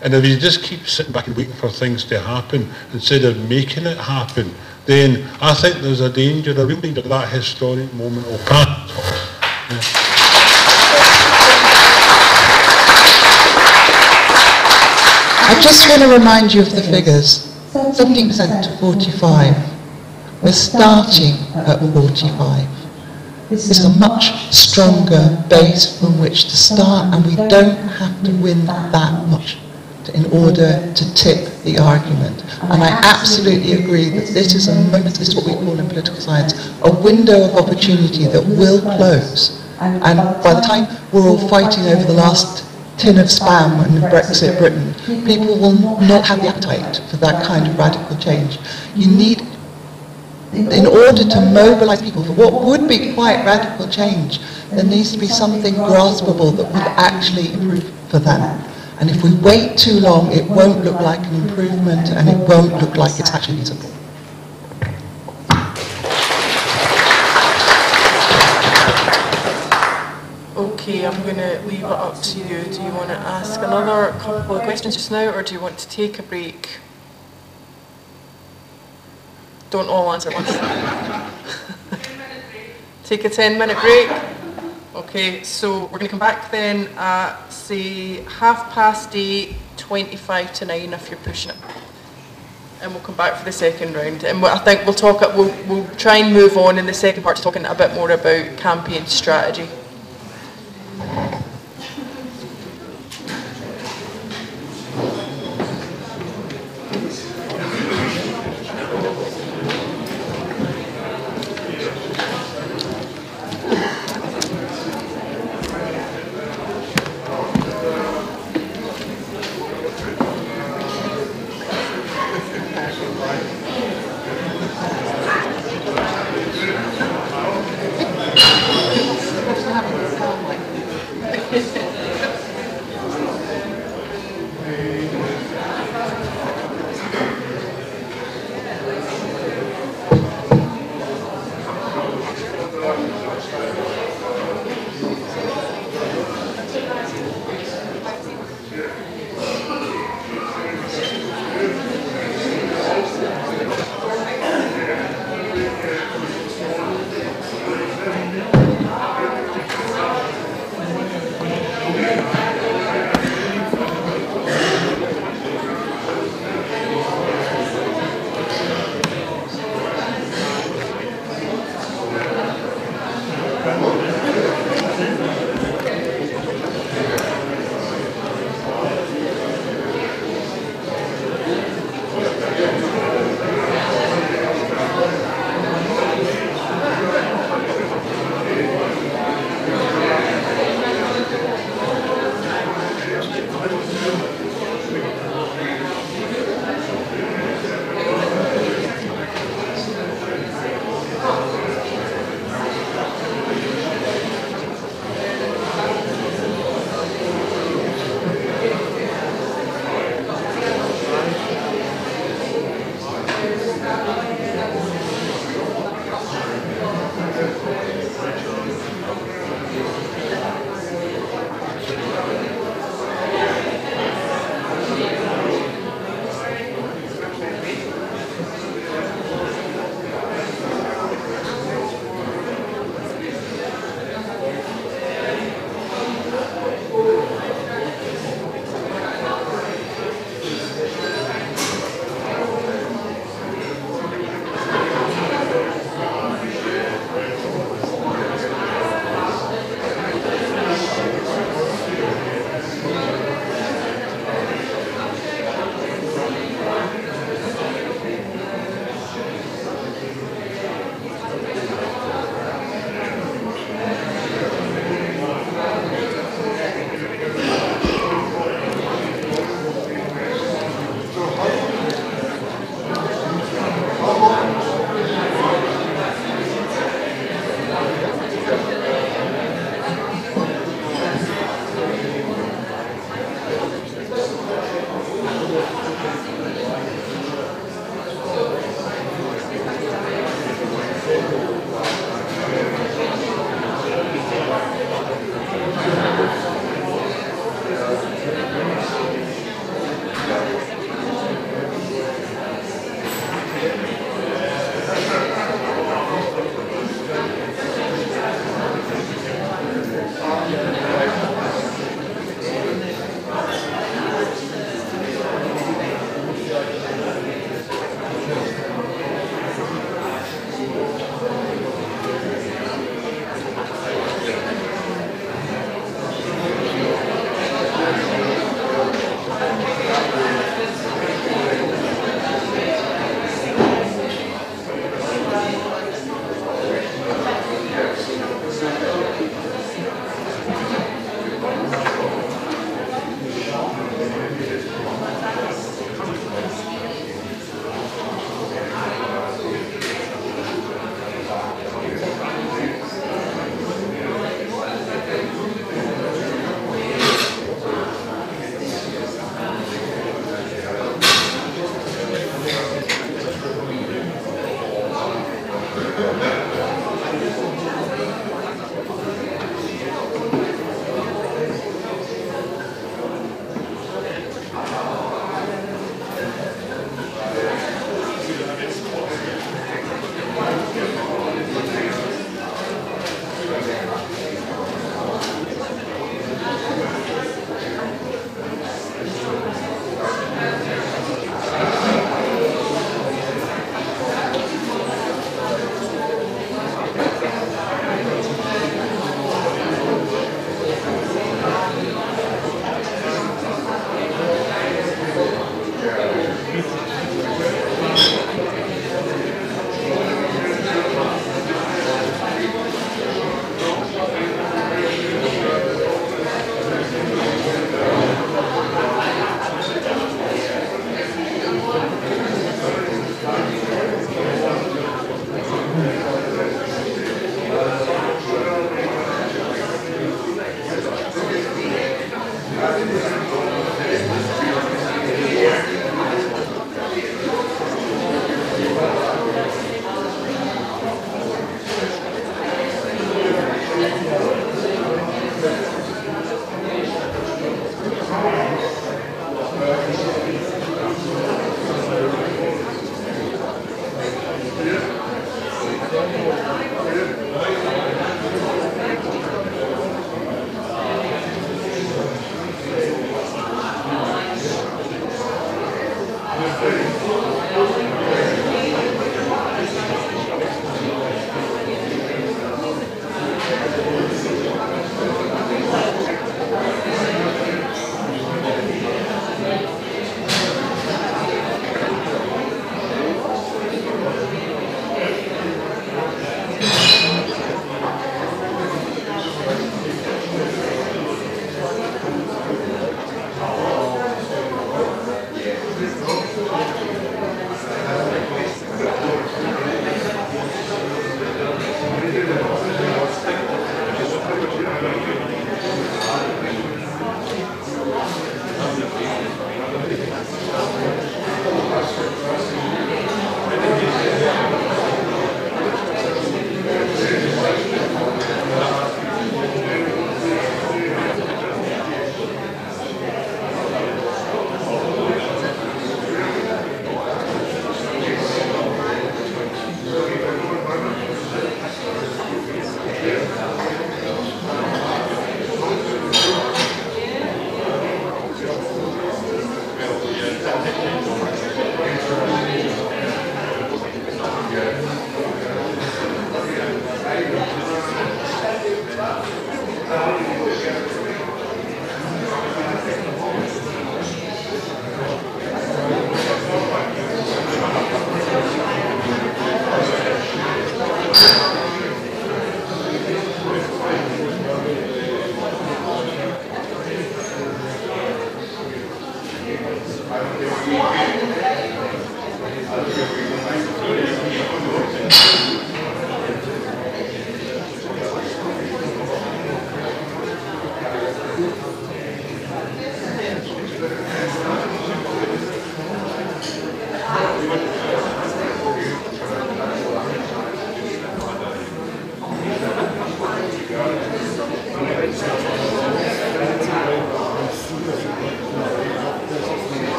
E: And if you just keep sitting back and waiting for things to happen instead of making it happen, then I think there's a danger, a real danger that historic moment will pass. Yeah.
D: I just want to remind you of the figures. 17% to 45. We're starting at 45. This is a much stronger base from which to start, and we don't have to win that much in order to tip the argument. And I absolutely agree that this is a moment, this is what we call in political science, a window of opportunity that will close. And by the time we're all fighting over the last tin of spam and Brexit Britain, people will not have the appetite for that kind of radical change. You need, in order to mobilise people for what would be quite radical change, there needs to be something graspable that will actually improve for them. And if we wait too long, it won't look like an improvement and it won't look like it's actually feasible.
F: Okay, I'm going to leave it up to you. Do you want to ask another couple of questions just now, or do you want to take a break? Don't all answer once. Take a 10-minute break. Okay, so we're going to come back then at, say, 8:30, 25 to 9 if you're pushing it. And we'll come back for the second round. And I think we'll try and move on in the second part to talking a bit more about campaign strategy.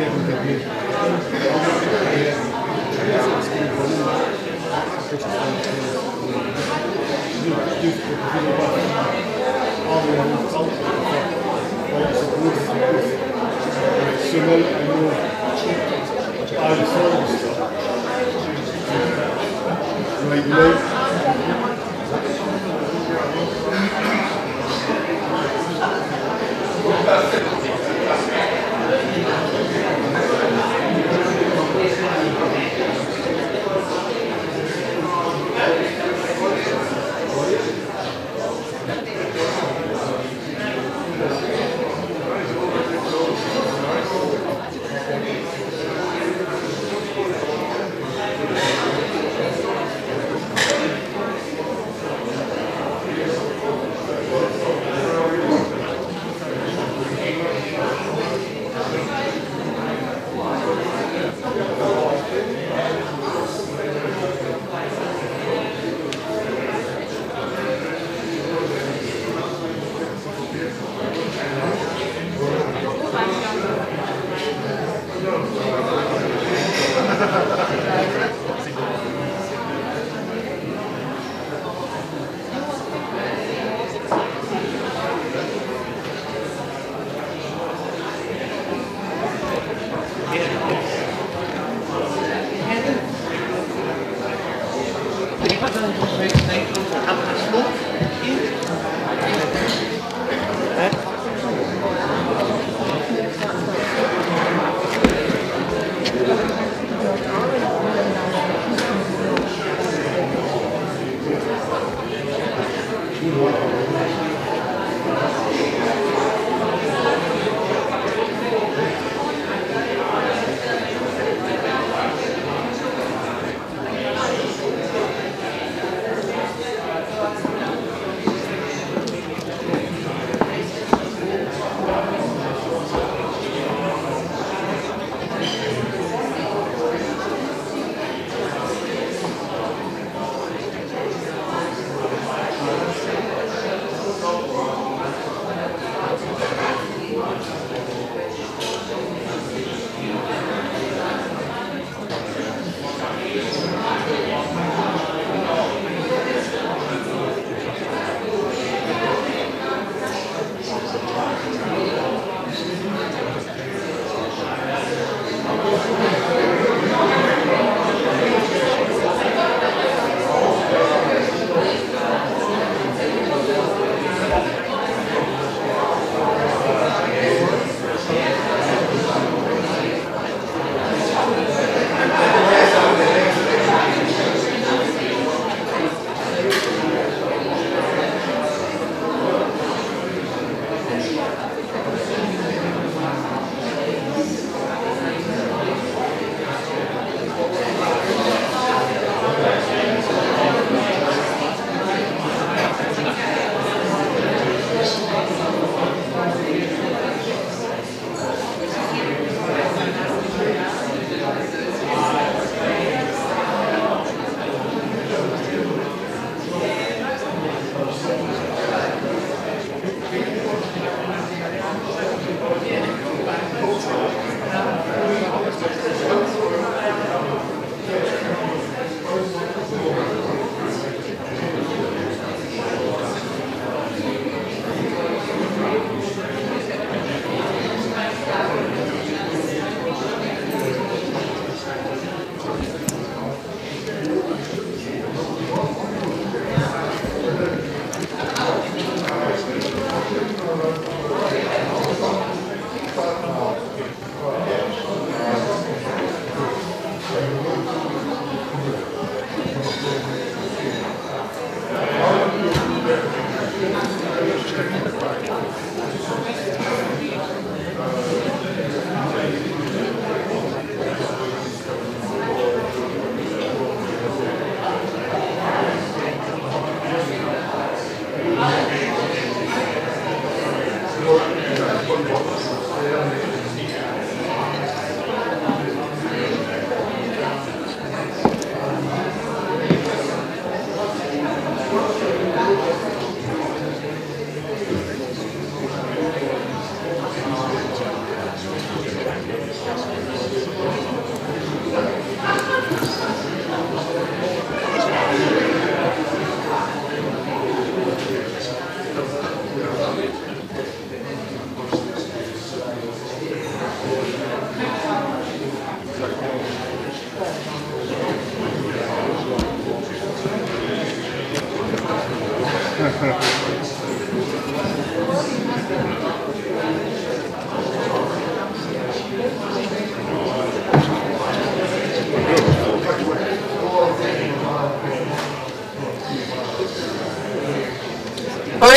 I: Right now,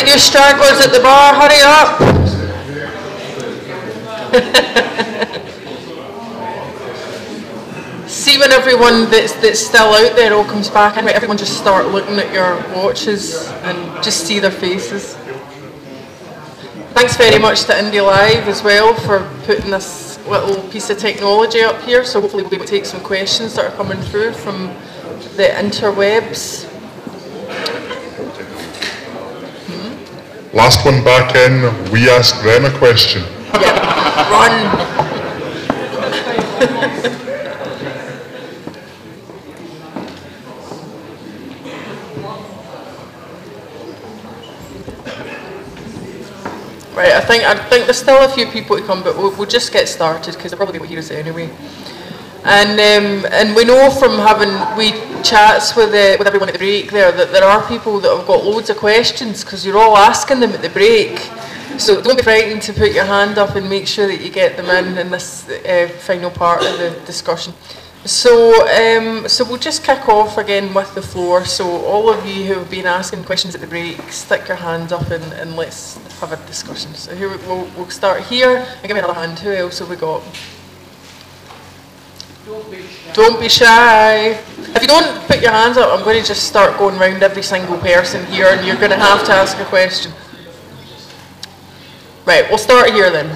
F: right, you stragglers at the bar, hurry up. See when everyone that's still out there all comes back in, right, everyone just start looking at your watches and just see their faces. Thanks very much to Indie Live as well for putting this little piece of technology up here, so hopefully we'll be able to take some questions that are coming through from the interwebs.
C: Last one back in, we ask them a question.
F: Yeah, run. Right, I think there's still a few people to come, but we'll just get started because they're probably going to hear us anyway. And we know from having chats with everyone at the break there that there are people that have got loads of questions because you're all asking them at the break. So don't be frightened to put your hand up and make sure that you get them in this final part of the discussion. So we'll just kick off again with the floor. So all of you who have been asking questions at the break, stick your hand up and let's have a discussion. So here we'll start here. And give me another hand. Who else have we got? Don't be shy. If you don't put your hands up, I'm going to just start going round every single person here and you're going to have to ask a question. Right, we'll start here then.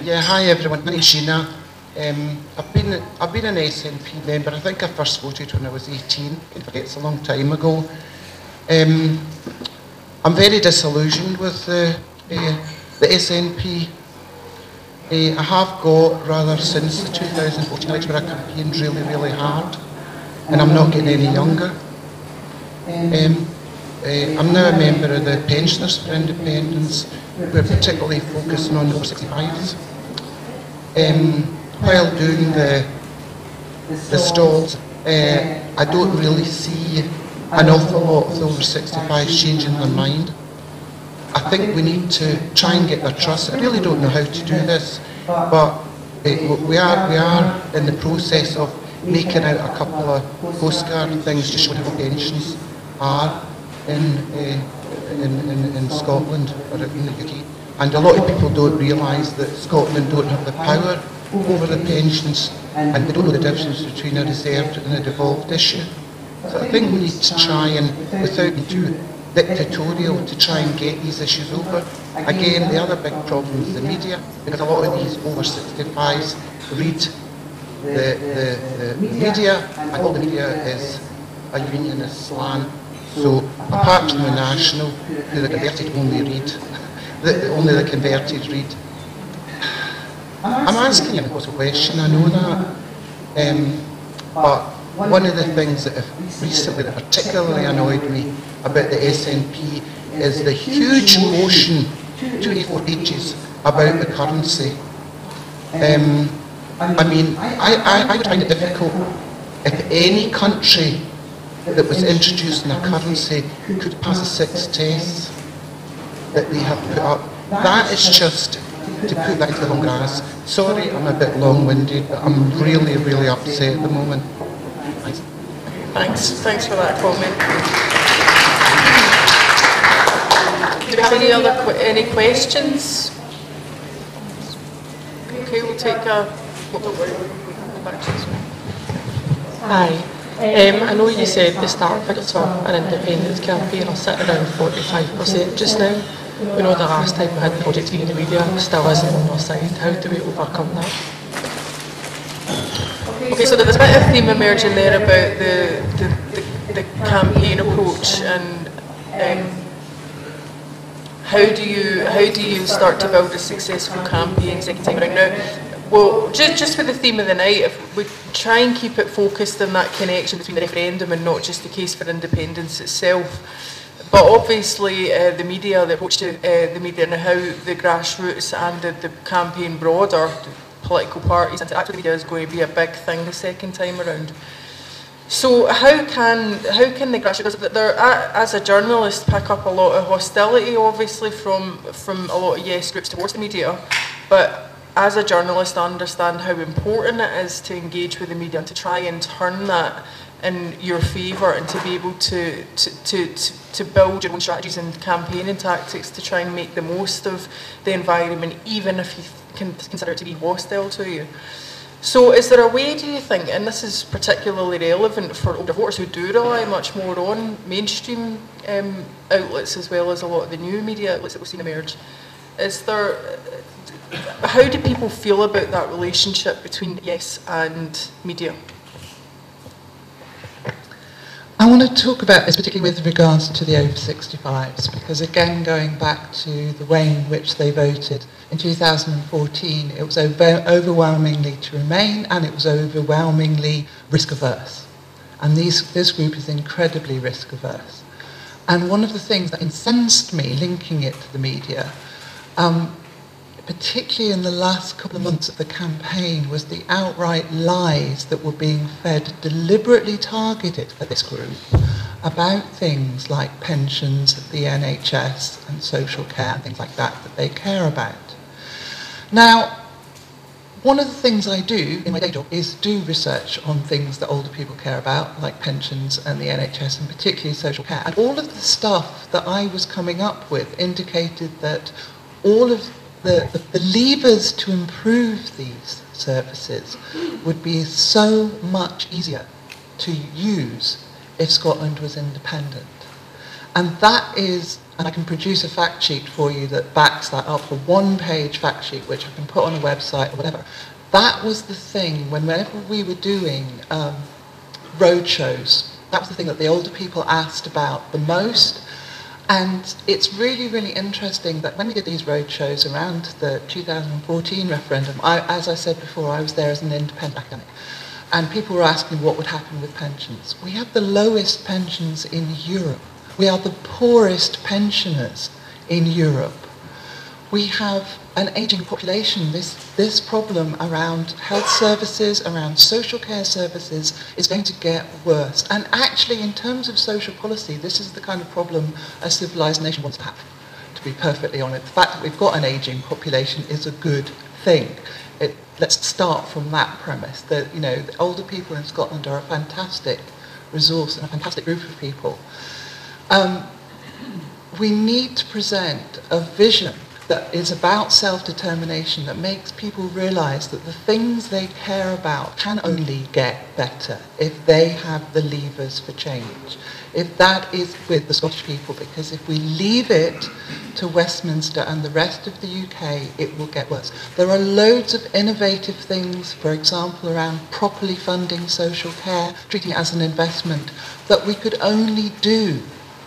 J: Yeah, hi everyone, my name's Sheena. I've been an SNP member. I think I first voted when I was 18. It's a long time ago. I'm very disillusioned with the SNP. I have got, rather since the 2014 election, where I campaigned really, really hard, and I'm not getting any younger. I'm now a member of the Pensioners for Independence. We're particularly focusing on the over 65s. While doing the stalls, I don't really see an awful lot of the over 65s changing their mind. I think we need to try and get their trust. I really don't know how to do this, but we are in the process of making out a couple of postcard things to show how pensions are in Scotland or in the UK. And a lot of people don't realise that Scotland don't have the power over the pensions, and they don't know the difference between a reserved and a devolved issue. So I think we need to try and, without being too dictatorial, to try and get these issues over. Again, the other big problem is the media, because a lot of these over 65s read the media, and all the media is a unionist slant. So apart from the National, who the converted only read, only the converted read. I'm asking you a question, I know that, but one of the things that have recently that particularly annoyed me about the SNP is the huge motion, 24 pages, about the currency. I mean, I would find it difficult if any country that was introducing a currency could pass the 6 tests that they have put up. That is just to put that into the long grass. Sorry, I'm a bit long-winded, but I'm really, really upset at the moment.
F: Thanks for that comment. Do we have any questions? Okay, we'll take a.
K: Hi. I know you said the start figures for an independence campaign are sitting around 45% just now. We know the last time we had the project in the media still isn't on our side. How do we overcome that?
F: Okay, so there's a bit of theme emerging there about the campaign approach and how do you start to build a successful campaign second time around now? Well, just with the theme of the night, if we try and keep it focused on that connection between the referendum and not just the case for independence itself. But obviously the media, the approach to the media and how the grassroots and the campaign broader, the political parties interact with the media is going to be a big thing the second time around. So how can the grassroots, as a journalist, pick up a lot of hostility obviously from a lot of yes groups towards the media, but as a journalist I understand how important it is to engage with the media and to try and turn that in your favour, and to be able to build your own strategies and campaigning tactics to try and make the most of the environment, even if you can consider it to be hostile to you. So is there a way, do you think, and this is particularly relevant for older voters who do rely much more on mainstream outlets as well as a lot of the new media outlets that we've seen emerge, how do people feel about that relationship between yes and media?
D: I want to talk about this particularly with regards to the over 65s, because again, going back to the way in which they voted, in 2014 it was overwhelmingly to Remain, and it was overwhelmingly risk averse. And this group is incredibly risk averse. And one of the things that incensed me, linking it to the media, particularly in the last couple of months of the campaign, was the outright lies that were being fed, deliberately targeted at this group, about things like pensions, the NHS and social care and things like that they care about. Now, one of the things I do in my day job is do research on things that older people care about, like pensions and the NHS, and particularly social care. And all of the stuff that I was coming up with indicated that all of the levers to improve these services would be so much easier to use if Scotland was independent. And that is, and I can produce a fact sheet for you that backs that up, a one-page fact sheet which I can put on a website or whatever. That was the thing, whenever we were doing roadshows, that was the thing that the older people asked about the most. And it's really, really interesting that when we did these roadshows around the 2014 referendum, as I said before, I was there as an independent academic, and people were asking what would happen with pensions. We have the lowest pensions in Europe. We are the poorest pensioners in Europe. We have an ageing population. This problem around health services, around social care services, is going to get worse. And actually, in terms of social policy, this is the kind of problem a civilised nation wants to have, to be perfectly honest. The fact that we've got an ageing population is a good thing. Let's start from that premise, that, you know, the older people in Scotland are a fantastic resource and a fantastic group of people. We need to present a vision that is about self-determination, that makes people realise that the things they care about can only get better if they have the levers for change. If that is with the Scottish people, because if we leave it to Westminster and the rest of the UK, it will get worse. There are loads of innovative things, for example, around properly funding social care, treating it as an investment, that we could only do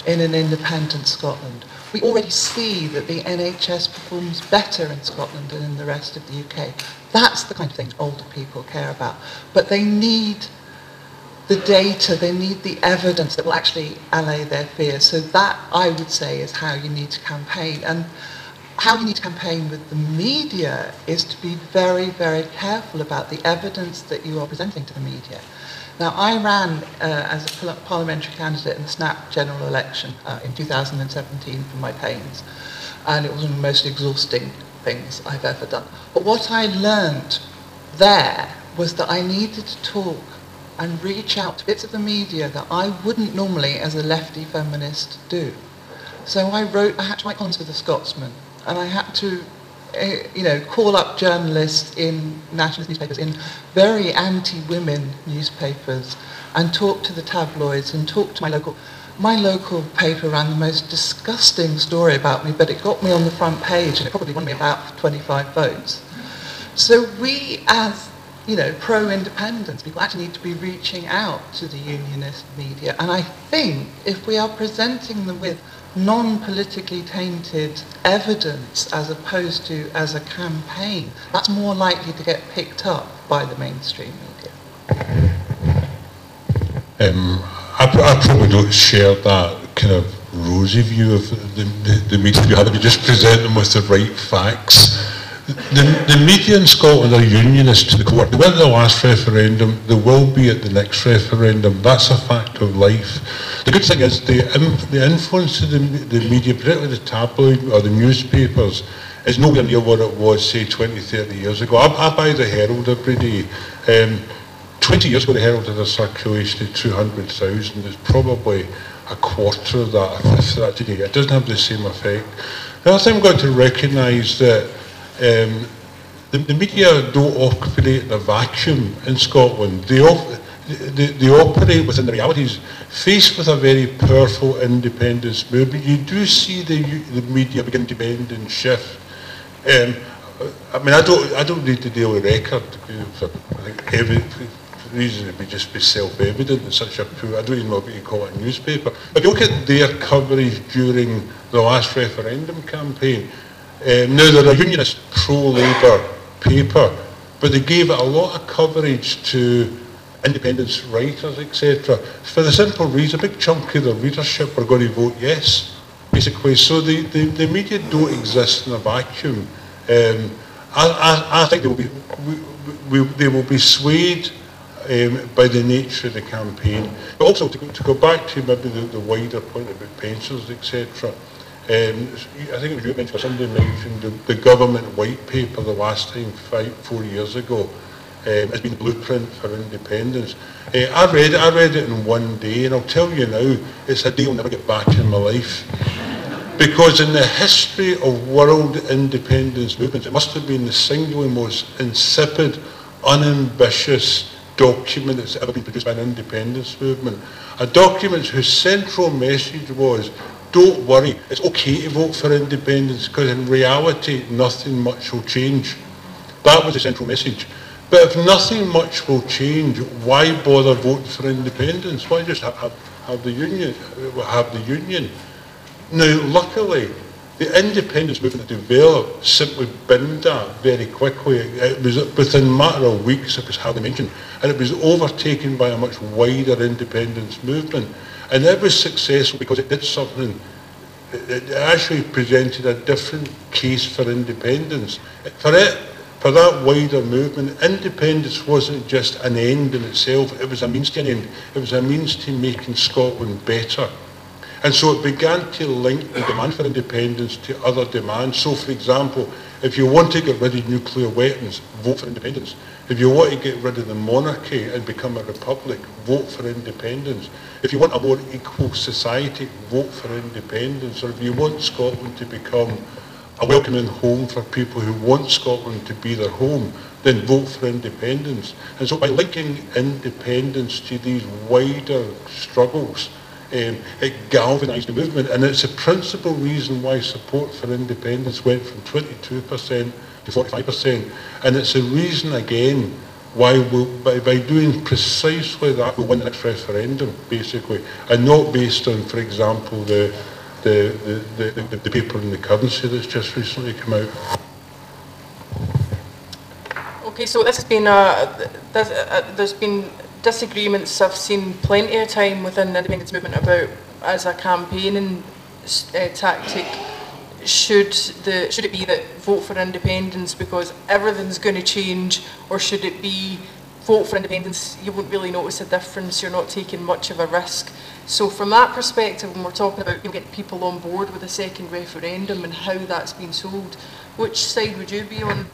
D: in an independent Scotland. We already see that the NHS performs better in Scotland than in the rest of the UK. That's the kind of thing older people care about. But they need the data, they need the evidence that will actually allay their fears. So that, I would say, is how you need to campaign. And how you need to campaign with the media is to be very, very careful about the evidence that you are presenting to the media. Now, I ran as a parliamentary candidate in the snap general election in 2017 for my pains, and it was one of the most exhausting things I've ever done. But what I learned there was that I needed to talk and reach out to bits of the media that I wouldn't normally, as a lefty feminist, do. So I had to write columns for the Scotsman, and I had to call up journalists in nationalist newspapers, in very anti-women newspapers, and talk to the tabloids and talk to my local paper ran the most disgusting story about me, but it got me on the front page, and it probably won me about 25 votes. So we, as pro-independence people, actually need to be reaching out to the unionist media, and I think if we are presenting them with non-politically tainted evidence as opposed to as a campaign, that's more likely to get picked up by the mainstream media.
E: I probably don't share that kind of rosy view of the media you have. You just present them with the right facts. The media in Scotland are unionist to the core. They went to the last referendum, they will be at the next referendum. That's a fact of life. The good thing is the influence of the media, particularly the tabloid or the newspapers, is nowhere near what it was, say, 20, 30 years ago. I buy the Herald every day. 20 years ago, the Herald had a circulation of 200,000. It's probably a quarter of that, a fifth of that today. It doesn't have the same effect. The other thing we've got to recognise that the media don't operate in a vacuum in Scotland. They operate within the realities. Faced with a very powerful independence movement, you do see the media begin to bend and shift. I mean, I don't read the Daily Record. I think every reason it would just be self-evident. It's such a poor, I don't even know what you call it, a newspaper. But you look at their coverage during the last referendum campaign. Now they're a unionist, pro-Labour paper, but they gave it a lot of coverage to independence writers, etc. For the simple reason, a big chunk of the readership are going to vote yes, basically. So the media don't exist in a vacuum. I think they will be swayed by the nature of the campaign. But also to go back to maybe the wider point about pensions, etc. I think it was you mentioned, or somebody mentioned the government white paper the last time, 4 years ago. Has been the blueprint for independence. I read it in one day, and I'll tell you now, it's a day I'll never get back in my life. Because in the history of world independence movements, it must have been the single most insipid, unambitious document that's ever been produced by an independence movement. A document whose central message was, don't worry, it's okay to vote for independence, because in reality, nothing much will change. That was the central message. But if nothing much will change, why bother voting for independence? Why just have the union? Now, luckily, the independence movement that developed simply binned that very quickly. It was within a matter of weeks, it was hardly mentioned, and it was overtaken by a much wider independence movement. And it was successful because it did something. It actually presented a different case for independence. For that wider movement, independence wasn't just an end in itself, it was a means to an end. It was a means to making Scotland better. And so it began to link the demand for independence to other demands. So, for example, if you want to get rid of nuclear weapons, vote for independence. If you want to get rid of the monarchy and become a republic, vote for independence. If you want a more equal society, vote for independence. Or if you want Scotland to become a welcoming home for people who want Scotland to be their home, then vote for independence. And so by linking independence to these wider struggles, it galvanised the movement. And it's a principal reason why support for independence went from 22% to 45%. And it's a reason, again, why by doing precisely that, we'll win the next referendum, basically, and not based on, for example, the paper in the currency that's just recently come out.
F: Okay, so this has been there's been disagreements. I've seen plenty of time within the independence movement about, as a campaigning tactic, should it be that vote for independence because everything's going to change, or should it be vote for independence, you won't really notice a difference, you're not taking much of a risk. So from that perspective, when we're talking about getting people on board with a second referendum and how that's been sold, which side would you be on?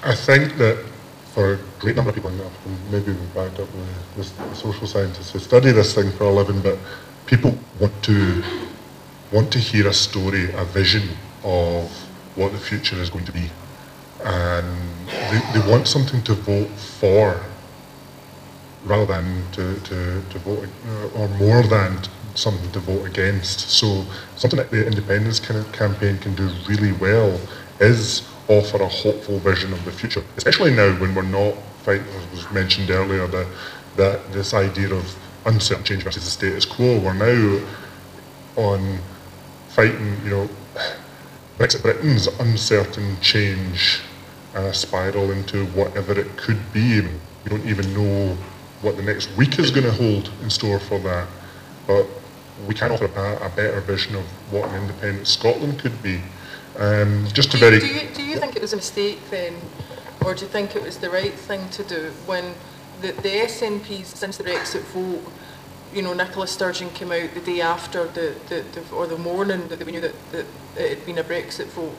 C: I think that for a great number of people, and maybe we've backed up with the social scientists who study this thing for a living, but people want to hear a story, a vision of what the future is going to be. And they want something to vote for rather than to vote, or more than something to vote against. So something that the independence campaign can do really well is offer a hopeful vision of the future, especially now when we're not fighting, as was mentioned earlier, that this idea of uncertain change versus the status quo. We're now on fighting, Brexit Britain's uncertain change and a spiral into whatever it could be. We don't even know what the next week is going to hold in store for that, but we can offer a better vision of what an independent Scotland could be. Do
F: you think it was a mistake then, or do you think it was the right thing to do when the SNPs, since the Brexit vote, Nicola Sturgeon came out the day after or the morning that we knew that it had been a Brexit vote,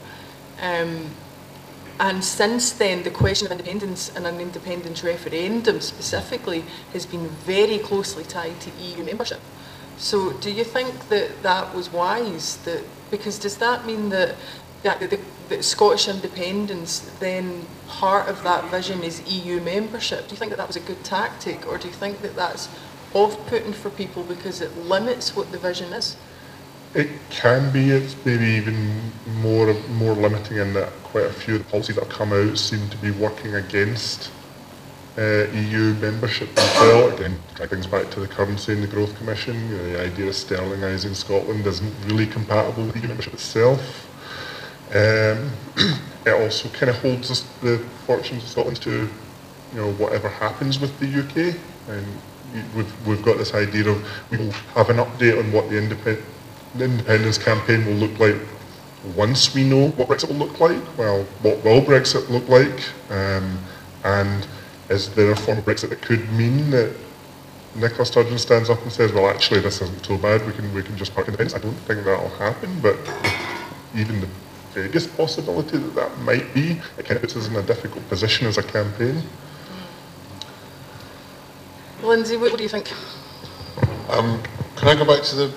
F: And since then, the question of independence and an independence referendum specifically has been very closely tied to EU membership. So do you think that that was wise? Because does that mean that Scottish independence, then part of that vision is EU membership? Do you think that that was a good tactic, or do you think that that's off-putting for people because it limits what the vision is?
C: It can be. It's maybe even more limiting in that quite a few of the policies that have come out seem to be working against EU membership as well. Again, drag things back to the currency and the Growth Commission. You know, the idea of sterlingising Scotland isn't really compatible with EU membership itself. It also kind of holds the fortunes of Scotland to, you know, whatever happens with the UK. And we've got this idea of we will have an update on what the independence campaign will look like once we know what Brexit will look like. Well, what will Brexit look like? And is there a form of Brexit that could mean that Nicola Sturgeon stands up and says, well, actually, this isn't so bad, we can just park independence? I don't think that'll happen, but even the vaguest possibility that that might be, it kind of puts us in a difficult position as a campaign.
F: Lindsay, what do you think?
B: Can I go back to the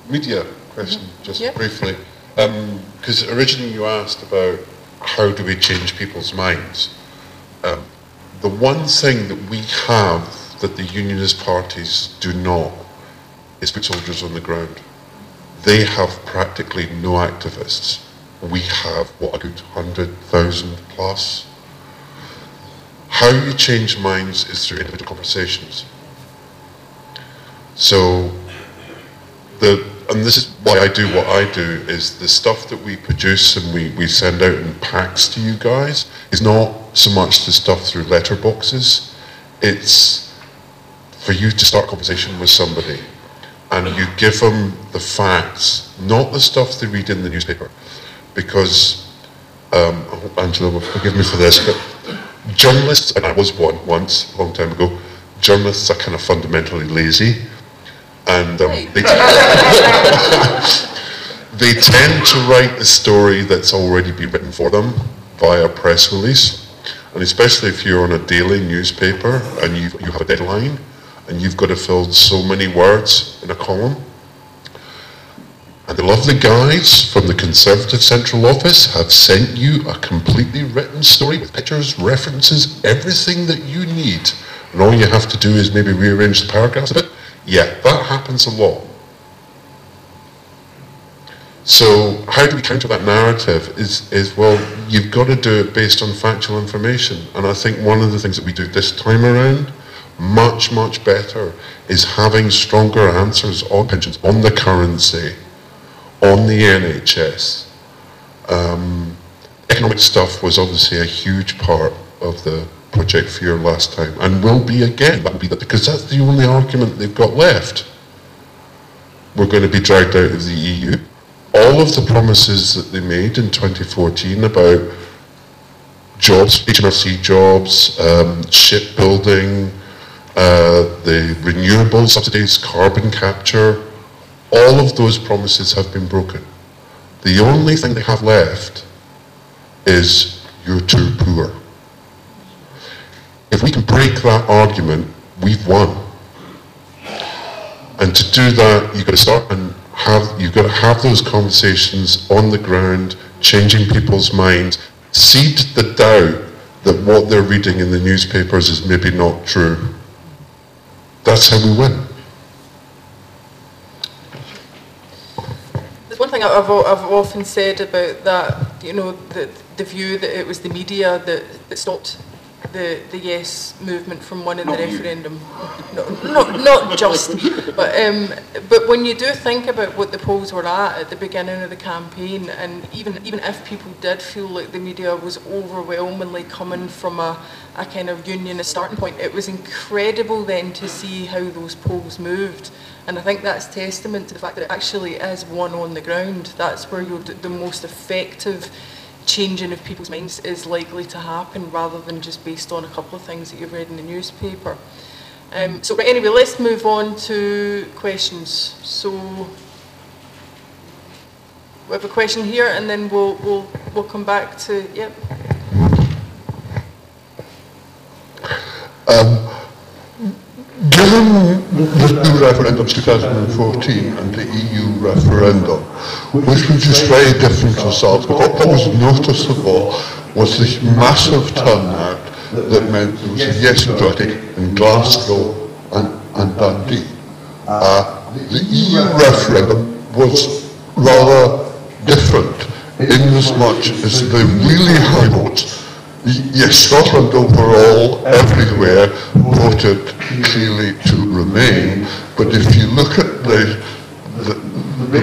B: media question just briefly? Because originally you asked about how do we change people's minds. The one thing that we have that the unionist parties do not is put soldiers on the ground. They have practically no activists. We have, what, a good 100,000 plus? How you change minds is through individual conversations. So, and this is why I do what I do, is the stuff that we produce and we send out in packs to you guys is not so much the stuff through letterboxes. It's for you to start a conversation with somebody and you give them the facts, not the stuff they read in the newspaper. Because, I hope Angela will forgive me for this, but journalists, and I was one once, a long time ago, journalists are kind of fundamentally lazy. And they tend to write the story that's already been written for them via press release. And especially if you're on a daily newspaper and you have a deadline and you've got to fill so many words in a column. And the lovely guys from the Conservative Central Office have sent you a completely written story with pictures, references, everything that you need. And all you have to do is maybe rearrange the paragraphs a bit. Yeah, that happens a lot. So how do we counter that narrative is well, you've got to do it based on factual information. And I think one of the things that we do this time around, much, much better, is having stronger answers on pensions, on the currency, on the NHS. Economic stuff was obviously a huge part of the Project Fear last time, and will be again. That will be that, because that's the only argument they've got left. We're going to be dragged out of the EU. All of the promises that they made in 2014 about jobs, HMRC jobs, shipbuilding, the renewable subsidies, carbon capture, all of those promises have been broken. The only thing they have left is you're too poor. If we can break that argument, we've won. And to do that, you've got to start and you've got to have those conversations on the ground, changing people's minds, seed the doubt that what they're reading in the newspapers is maybe not true. That's how we win.
F: There's one thing I've often said about that, you know, the view that it was the media that stopped the yes movement from winning the referendum. Not just, but when you do think about what the polls were at the beginning of the campaign, and even if people did feel like the media was overwhelmingly coming from a kind of unionist starting point, it was incredible then to see how those polls moved. And I think that's testament to the fact that it actually is won on the ground. That's where the most effective changing of people's minds is likely to happen, rather than just based on a couple of things that you've read in the newspaper. So anyway, let's move on to questions. So we have a question here, and then we'll come back to, yep.
L: Given the two referendums, 2014 and the EU referendum, which produced very different results, but what was noticeable was the massive turnout that meant there was a yes majority in Glasgow and Dundee. The EU referendum was rather different in as much as the really high votes. Yes, Scotland overall, everywhere, voted clearly to remain, but if you look at the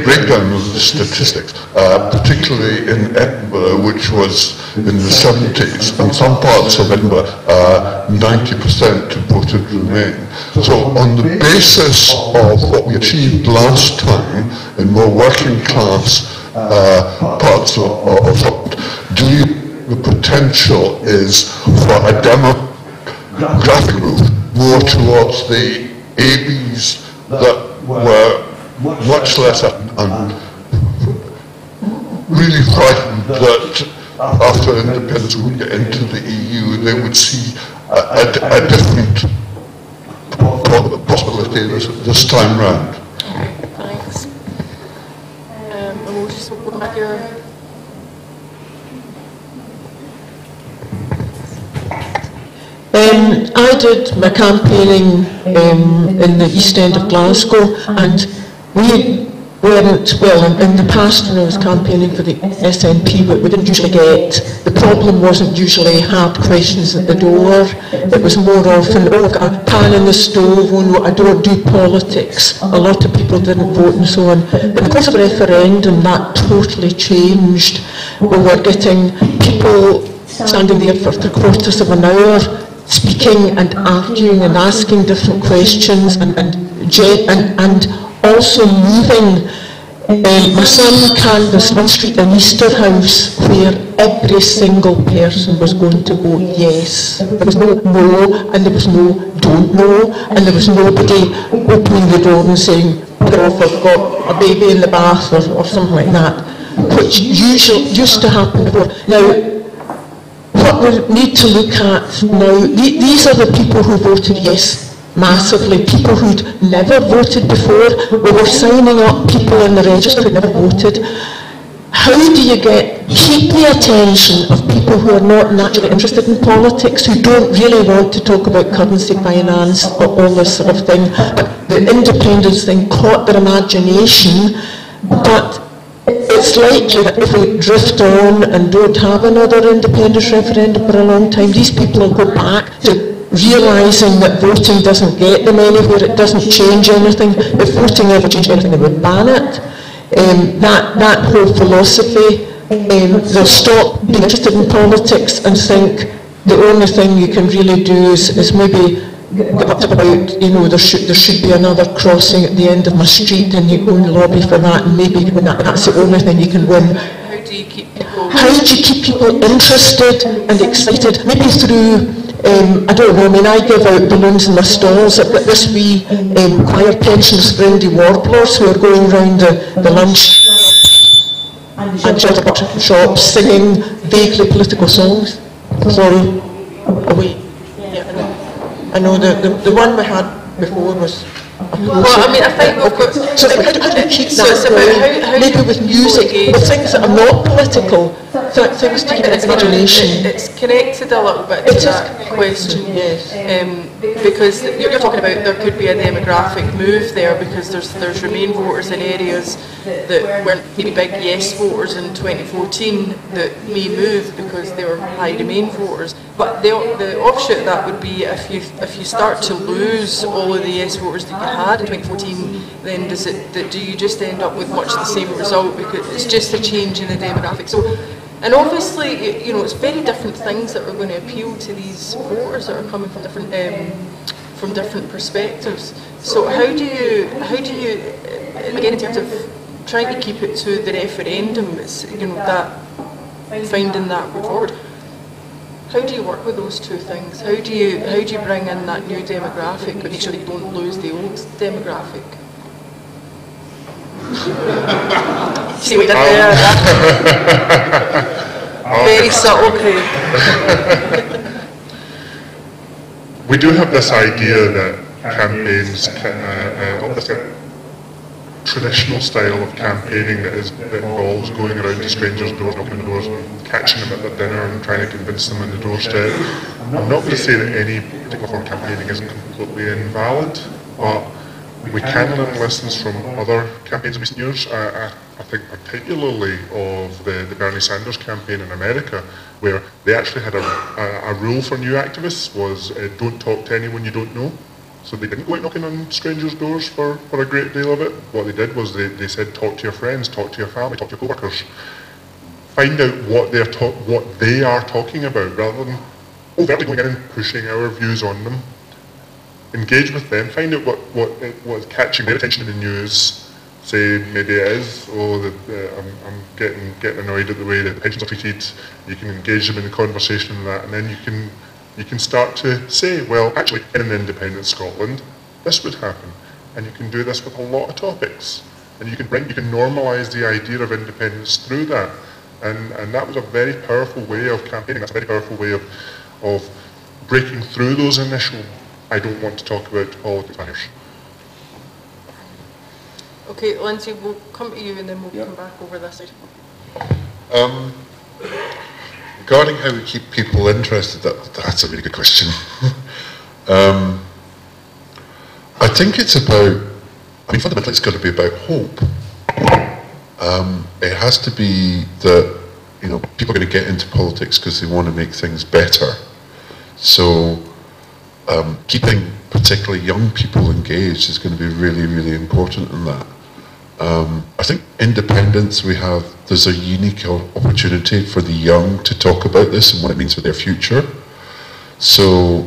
L: breakdown of the statistics, particularly in Edinburgh, which was in the 70s, and some parts of Edinburgh, 90% voted remain. So on the basis of what we achieved last time in more working class parts of Scotland, do you the potential is for a demographic move more towards the ABs that were much less and really frightened that after independence we would get into the EU, they would see a different possibility this time round.
F: Thanks. Moses, we'll go back here.
H: I did my campaigning in the East End of Glasgow, and we weren't, well, in the past when I was campaigning for the SNP, we didn't usually get, the problem wasn't usually hard questions at the door, it was more often, oh, I've got a pan in the stove, oh no, I don't do politics. A lot of people didn't vote and so on. But because of the referendum, that totally changed. We were getting people standing there for 3/4 of an hour, speaking and arguing and asking different questions and also moving. My son canvassed one street in Easterhouse where every single person was going to vote yes. There was no no, and there was no don't know, and there was nobody opening the door and saying, "Get off, I've got a baby in the bath," or something like that, which used to happen before. Now, what we need to look at now, these are the people who voted yes massively, people who'd never voted before. We were signing up people in the register who'd never voted. How do you keep the attention of people who are not naturally interested in politics, who don't really want to talk about currency, finance, or all this sort of thing, but the independence thing caught their imagination, but it's likely that if we drift on and don't have another independence referendum for a long time, these people will go back to realising that voting doesn't get them anywhere, it doesn't change anything. If voting ever changed anything, they would ban it. That whole philosophy, they'll stop being interested in politics and think the only thing you can really do is maybe get up about, there should be another crossing at the end of my street, and you go and lobby for that, and maybe that's the only thing you can win.
F: How do you keep
H: people interested and excited? Maybe through, I don't know, I give out balloons in my stalls. I've got this wee choir pensioners friendly warblers who are going round the lunch and shops singing vaguely political songs. Sorry, away. I know the one we had before was.
F: Well, I think we've got.
H: So how do you keep that going? Maybe with music, with things that are not political, things to keep imagination.
F: It's connected a little bit to that question,
H: yes.
F: Because you're talking about there could be a demographic move there, because there's Remain voters in areas that weren't maybe big yes voters in 2014 that may move because they were high Remain voters. But the offshoot of that would be if you start to lose all of the yes voters that you had in 2014, then do you just end up with much the same result, because it's just a change in the demographic. So, and obviously, it's very different things that are going to appeal to these voters that are coming from different perspectives. So how do you again, in terms of trying to keep it to the referendum, it's that finding that way forward. How do you work with those two things? How do you bring in that new demographic but make sure that you don't lose the old demographic? See what I did there? Very subtle,
C: we do have this idea that campaigns, this traditional style of campaigning that involves going around to strangers' doors, knocking on the doors, and catching them at their dinner and trying to convince them on the doorstep. I'm not going to say that any particular form of campaigning is completely invalid, but we can learn lessons from other campaigns in recent years. I think particularly of the Bernie Sanders campaign in America, where they actually had a rule for new activists was don't talk to anyone you don't know. So they didn't go out knocking on strangers' doors for a great deal of it. What they did was they said talk to your friends, talk to your family, talk to your co-workers. Find out what they are talking about, rather than overtly going in and pushing our views on them. Engage with them, find out what's catching their attention in the news. Say maybe it is, I'm getting annoyed at the way that the pensions are treated. You can engage them in the conversation and that, and then you can start to say, well, actually, in an independent Scotland, this would happen. And you can do this with a lot of topics. And you can normalise the idea of independence through that. And that was a very powerful way of campaigning. That's a very powerful way of breaking through those initial, I don't want to talk about politics barriers.
F: Okay, Lindsay, we'll come to you and then we'll come back over this side.
B: Regarding how we keep people interested, that's a really good question. I think it's about, fundamentally it's got to be about hope. It has to be that, people are going to get into politics because they want to make things better. So keeping particularly young people engaged is going to be really, really important in that. I think independence, there's a unique opportunity for the young to talk about this and what it means for their future. So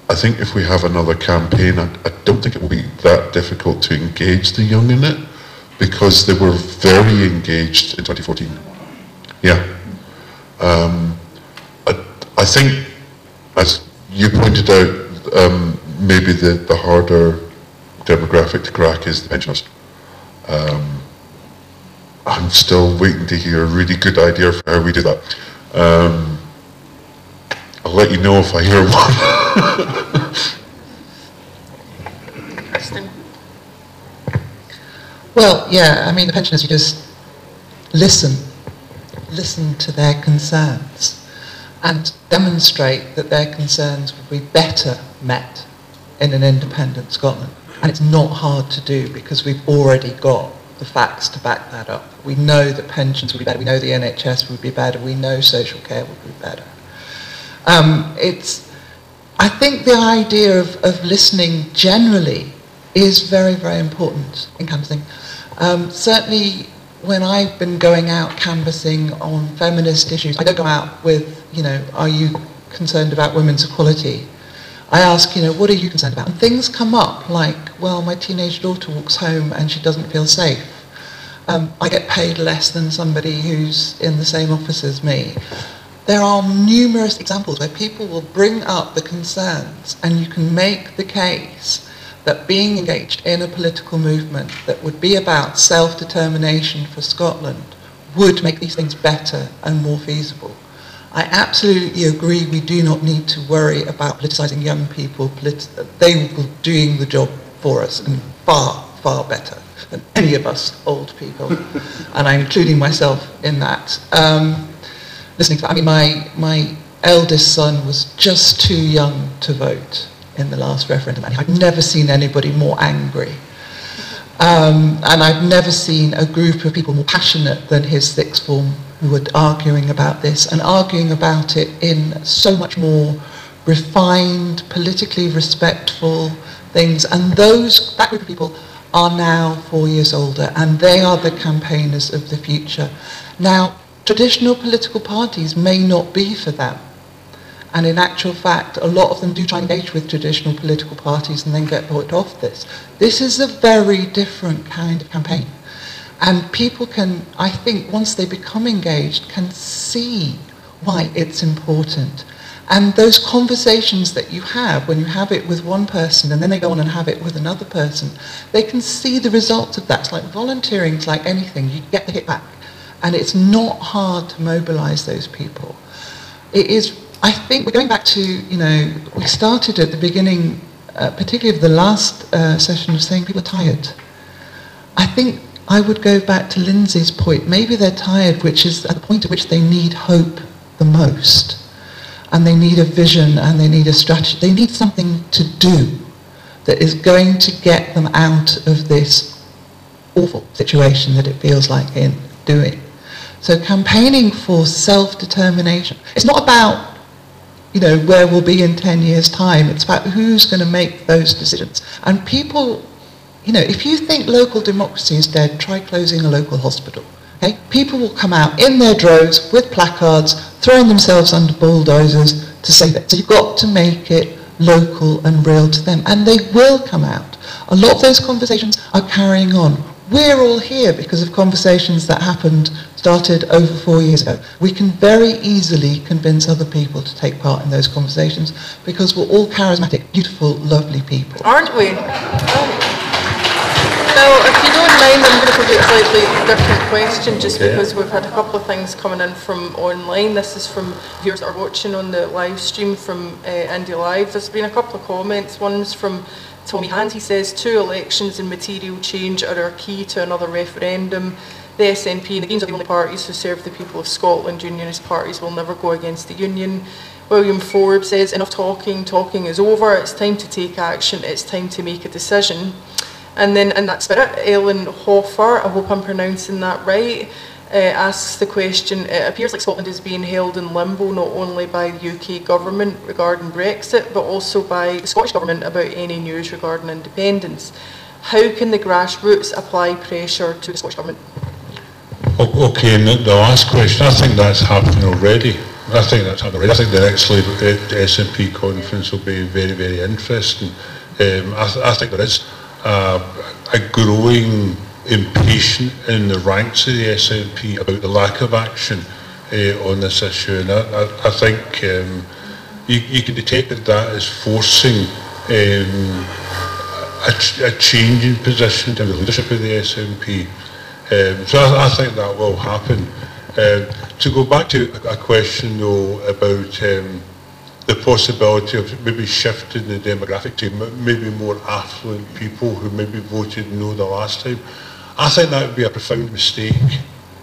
B: I think if we have another campaign, I don't think it will be that difficult to engage the young in it, because they were very engaged in 2014. Yeah. I think, as you pointed out, maybe the harder demographic to crack is the pensioners. I'm still waiting to hear a really good idea for how we do that. I'll let you know if I hear one.
F: Kristen.
D: Well, yeah, the pensioners, you just listen to their concerns and demonstrate that their concerns will be better met in an independent Scotland. And it's not hard to do, because we've already got the facts to back that up. We know that pensions would be better, we know the NHS would be better, we know social care would be better. I think the idea of listening generally is very, very important in canvassing. Certainly when I've been going out canvassing on feminist issues, I don't go out with, are you concerned about women's equality? I ask, what are you concerned about? And things come up like, well, my teenage daughter walks home and she doesn't feel safe. I get paid less than somebody who's in the same office as me. There are numerous examples where people will bring up the concerns, and you can make the case that being engaged in a political movement that would be about self-determination for Scotland would make these things better and more feasible. I absolutely agree we do not need to worry about politicising young people. They will be doing the job for us, and far, far better than any of us old people. And I'm including myself in that. Listening to that, my eldest son was just too young to vote in the last referendum, and I've never seen anybody more angry. And I've never seen a group of people more passionate than his sixth form who were arguing about this, and arguing about it in so much more refined, politically respectful things. And that group of people are now 4 years older, and they are the campaigners of the future. Now, traditional political parties may not be for them. And in actual fact, a lot of them do try and engage with traditional political parties and then get put off this. This is a very different kind of campaign. And people can, I think, once they become engaged, can see why it's important. And those conversations that you have, when you have it with one person and then they go on and have it with another person, they can see the results of that. It's like volunteering, it's like anything, you get the hit back. And it's not hard to mobilise those people. It is, I think we're going back to, you know, we started at the beginning, particularly of the last session, of saying people are tired. I think I would go back to Lindsay's point. Maybe they're tired, which is at the point at which they need hope the most. And they need a vision and they need a strategy. They need something to do that is going to get them out of this awful situation that it feels like in doing. So campaigning for self-determination. It's not about, you know, where we'll be in 10 years' time. It's about who's going to make those decisions. And people, you know, if you think local democracy is dead, try closing a local hospital. Okay? People will come out in their droves with placards, throwing themselves under bulldozers to save it. So you've got to make it local and real to them. And they will come out. A lot of those conversations are carrying on. We're all here because of conversations that started over 4 years ago. We can very easily convince other people to take part in those conversations because we're all charismatic, beautiful, lovely people.
F: Aren't we? Now, if you don't mind, I'm going to put a slightly different question just because we've had a couple of things coming in from online. This is from viewers that are watching on the live stream from Indie Live. There's been a couple of comments. One's from Tommy Hand. He says, 2 elections and material change are our key to another referendum. The SNP and the Greens are the only parties who serve the people of Scotland. Unionist parties will never go against the Union. William Forbes says, enough talking, talking is over. It's time to take action. It's time to make a decision. And then in that spirit, Ellen Hoffer, I hope I'm pronouncing that right, asks the question, it appears like Scotland is being held in limbo not only by the UK government regarding Brexit, but also by the Scottish government about any news regarding independence. How can the grassroots apply pressure to the Scottish government?
E: Okay, and the last question, I think that's happening already. I think the next SNP conference will be very, very interesting. I think there is a growing impatience in the ranks of the SNP about the lack of action on this issue, and I think you can detect that as forcing a change in position in terms of leadership of the SNP. So I think that will happen. To go back to a question though about the possibility of maybe shifting the demographic to maybe more affluent people who maybe voted no the last time. I think that would be a profound mistake,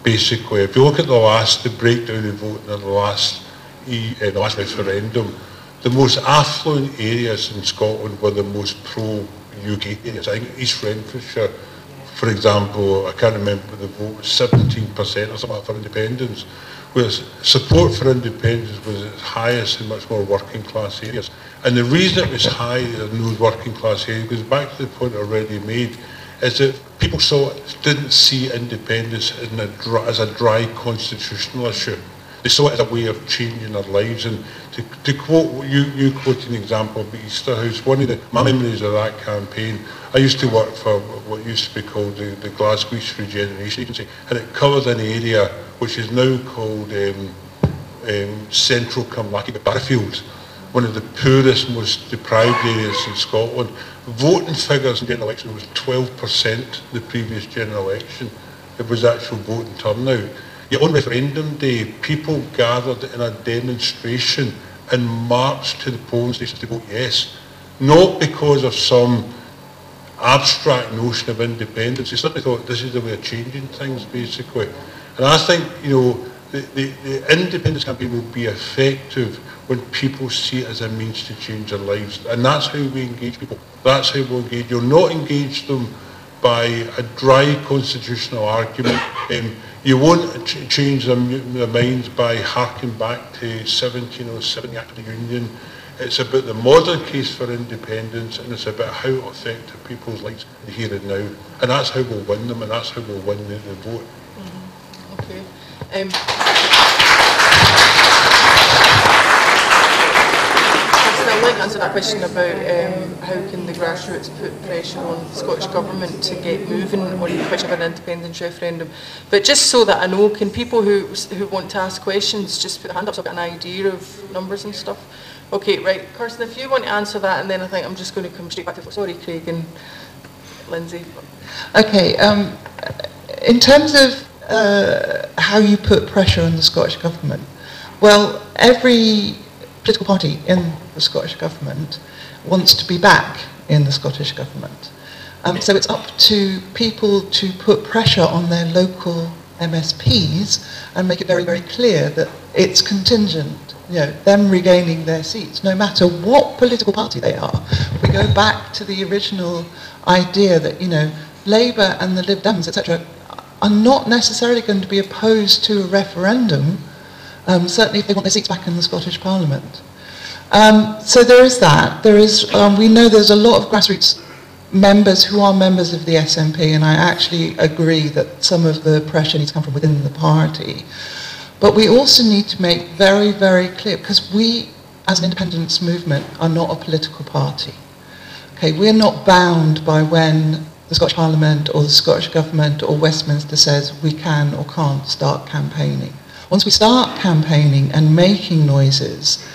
E: basically. If you look at the breakdown of vote in the last referendum, the most affluent areas in Scotland were the most pro-UK areas. I think East Renfrewshire, for example, I can't remember the vote was 17% or something like for independence. Whereas support for independence was its highest in much more working class areas. And the reason it was high in those working class areas goes back to the point already made, is that people didn't see independence as a dry constitutional issue. They saw it as a way of changing their lives. And to quote, you quoted an example of the Easter House, my memories of that campaign, I used to work for what used to be called the Glasgow East Regeneration Agency, and it covered an area which is now called Central Cumlacky Barfield, one of the poorest, most deprived areas in Scotland. Voting figures in the general election was 12% the previous general election. It was actual voting turnout. Yet on referendum day, people gathered in a demonstration and marched to the polling stations to vote yes. Not because of some abstract notion of independence. They simply thought this is the way of changing things, basically. And I think, the independence campaign will be effective when people see it as a means to change their lives. And that's how we engage people. That's how we engage. You'll not engage them by a dry constitutional argument. You won't change their minds by harking back to 1707, the Act of the Union. It's about the modern case for independence, and it's about how it affects people's lives here and now. And that's how we'll win them, and that's how we'll win the vote.
F: Mm-hmm. Okay. I'd like to answer that question about how can the grassroots put pressure on the Scottish Government to get moving on the question of an independence referendum. But just so that I know, can people who want to ask questions just put their hand up so I've got an idea of numbers and stuff? Okay, right. Kirsten, if you want to answer that, and then I think I'm just going to come straight back to, sorry, Craig and Lindsay.
D: Okay, in terms of how you put pressure on the Scottish Government, well, every political party in the Scottish Government wants to be back in the Scottish Government. So it's up to people to put pressure on their local MSPs and make it very, very clear that it's contingent, them regaining their seats, no matter what political party they are. We go back to the original idea that, Labour and the Lib Dems, etc., are not necessarily going to be opposed to a referendum, certainly if they want their seats back in the Scottish Parliament. So there is that. There is, we know there's a lot of grassroots members who are members of the SNP, and I actually agree that some of the pressure needs to come from within the party. But we also need to make very, very clear, because we, as an independence movement, are not a political party. Okay, we're not bound by when the Scottish Parliament or the Scottish Government or Westminster says we can or can't start campaigning. Once we start campaigning and making noises,